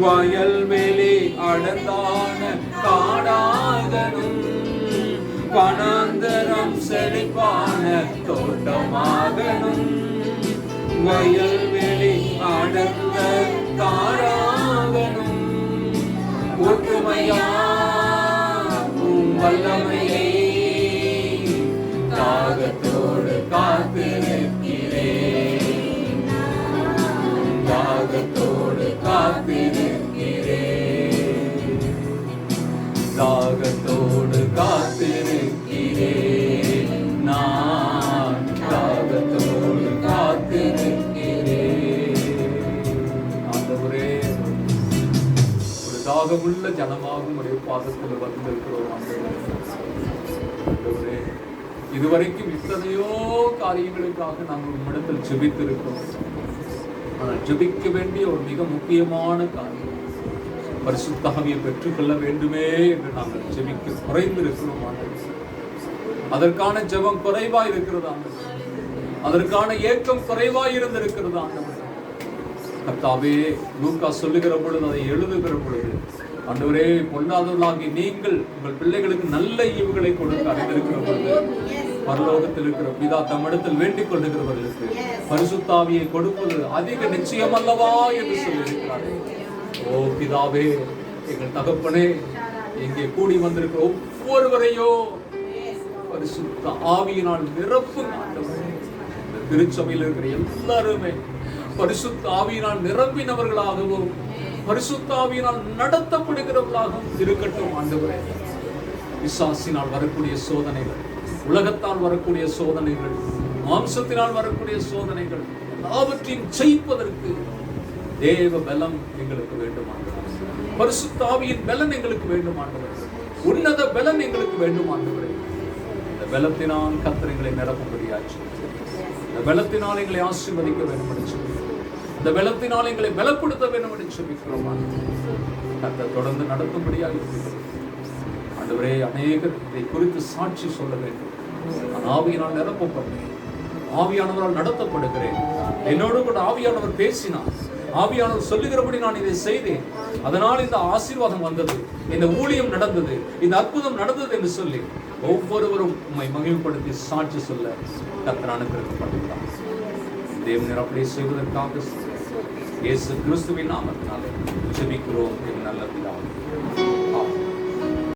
வயல்வெளி அடர்ந்தான காடாகணும். வனாந்தரம் செழிப்பான தோட்டமாகணும். வயல்வெளி அடர்ந்த காடாகணும். ஒற்றுமையாகும் வல்லமையை தாகத்தோடு காத்திருக்கிறேன். தாகத்தோடு காத்திருக்கிறேன். தாகத்தோடு காத்திருக்கிறேன். நான் தாகத்தோடு காத்திருக்கிறேன். ஆண்டவரே, ஒரு தாகமுள்ள ஜனமாகும் ஒரு பாதத்தில் வந்திருக்கிறோம். ஆண்டவரே, இதுவரைக்கும் இத்தனையோ காரியங்களுக்காக நாங்கள் உம்மிடத்தில் ஜெபித்திருக்கிறோம். ஆனால் ஜெபிக்க வேண்டிய ஒரு மிக முக்கியமான காரியம் பரிசுத்த ஆவியை பெற்றுக்கொள்ள வேண்டுமே என்று நாங்கள் ஜெபிக்க குறைந்திருக்கிறோம். அதற்கான ஜெபம் குறைவாய் இருக்கிறது ஆண்டவரே. அதற்கான ஏக்கம் குறைவாய் இருந்திருக்கிறது ஆண்டவரே. கர்த்தாவே, லூக்கா சொல்லுகிற பொழுது, அதை எழுதுகிற பொழுது, ஆண்டவரே, பொல்லாதவர்களாகி நீங்கள் உங்கள் பிள்ளைகளுக்கு நல்ல ஈவுகளை கொடுக்க அறிந்திருக்கிற பொழுது, பரலோகத்தில் இருக்கிற பிதா தம்மிடத்தில் வேண்டிக் கொள்ளுகிறவர்களுக்கு பரிசுத்த ஆவியை கொடுப்பது அதிக நிச்சயம் அல்லவா என்று சொல்லியிருக்கிறார்கள். ஓ பிதாவே, எங்கள் தகப்பனே, இங்கே கூடி வந்திருக்கிற ஒவ்வொருவரையோ பரிசுத்த ஆவியினால் நிரப்புங்க ஆண்டவரே. இந்த திருச்சபையில் இருக்கிற எல்லாருமே பரிசுத்த ஆவியினால் நிரம்பினவர்களாகவும் பரிசுத்த ஆவியினால் நடத்தப்படுகிறவர்களாகவும் இருக்கட்டும் ஆண்டவரே. விசுவாசினால் வரக்கூடிய சோதனைகள், உலகத்தால் வரக்கூடிய சோதனைகள், மாம்சத்தினால் வரக்கூடிய சோதனைகள் எல்லாவற்றையும் ஜெயிப்பதற்கு தேவ பலம் எங்களுக்கு வேண்டும் ஆண்டவரே. பரிசுத்த ஆவியின் பலன் எங்களுக்கு வேண்டும் ஆண்டவரே. உன்னத பலன் எங்களுக்கு வேண்டும் ஆண்டவரே. இந்த பலத்தினால் கர்த்தர் எங்களை நிரப்பும்படியாச்சு. இந்த பலத்தினால் எங்களை ஆசீர்வதிக்க வேண்டும் என்று சொல்லி, இந்த பலத்தினால் எங்களை பலப்படுத்த வேண்டும் என்று சொல்லிக்கிறோம். கர்த்தர் தொடர்ந்து நடத்தும்படியாக ஆண்டவரே, அநேகர் இதை குறித்து சாட்சி சொல்ல வேண்டும். நான் ஆவியினால் நிரப்பப்பட்டேன், ஆவியானவரால் நடத்தப்படுகிறேன், என்னோடு கூட ஆவியானவர் பேசினார், ஆவியானவர் சொல்லுகிறபடி நான் இதை செய்தேன், அதனால் இந்த ஆசீர்வாதம் வந்தது, இந்த ஊழியம் நடந்தது, இந்த அற்புதம் நடந்தது என்று சொல்லி ஒவ்வொருவரும் உம்மை மகிழ்ப்படுத்தி சாட்சி சொல்ல கர்த்தர் அனுக்கிரகப்படுகிறார். தேவன் அப்படி செய்வதற்காக இயேசு கிறிஸ்துவின் நாமத்தினாலே ஜெபிக்கிறோம் என் நல்ல பிதாவே.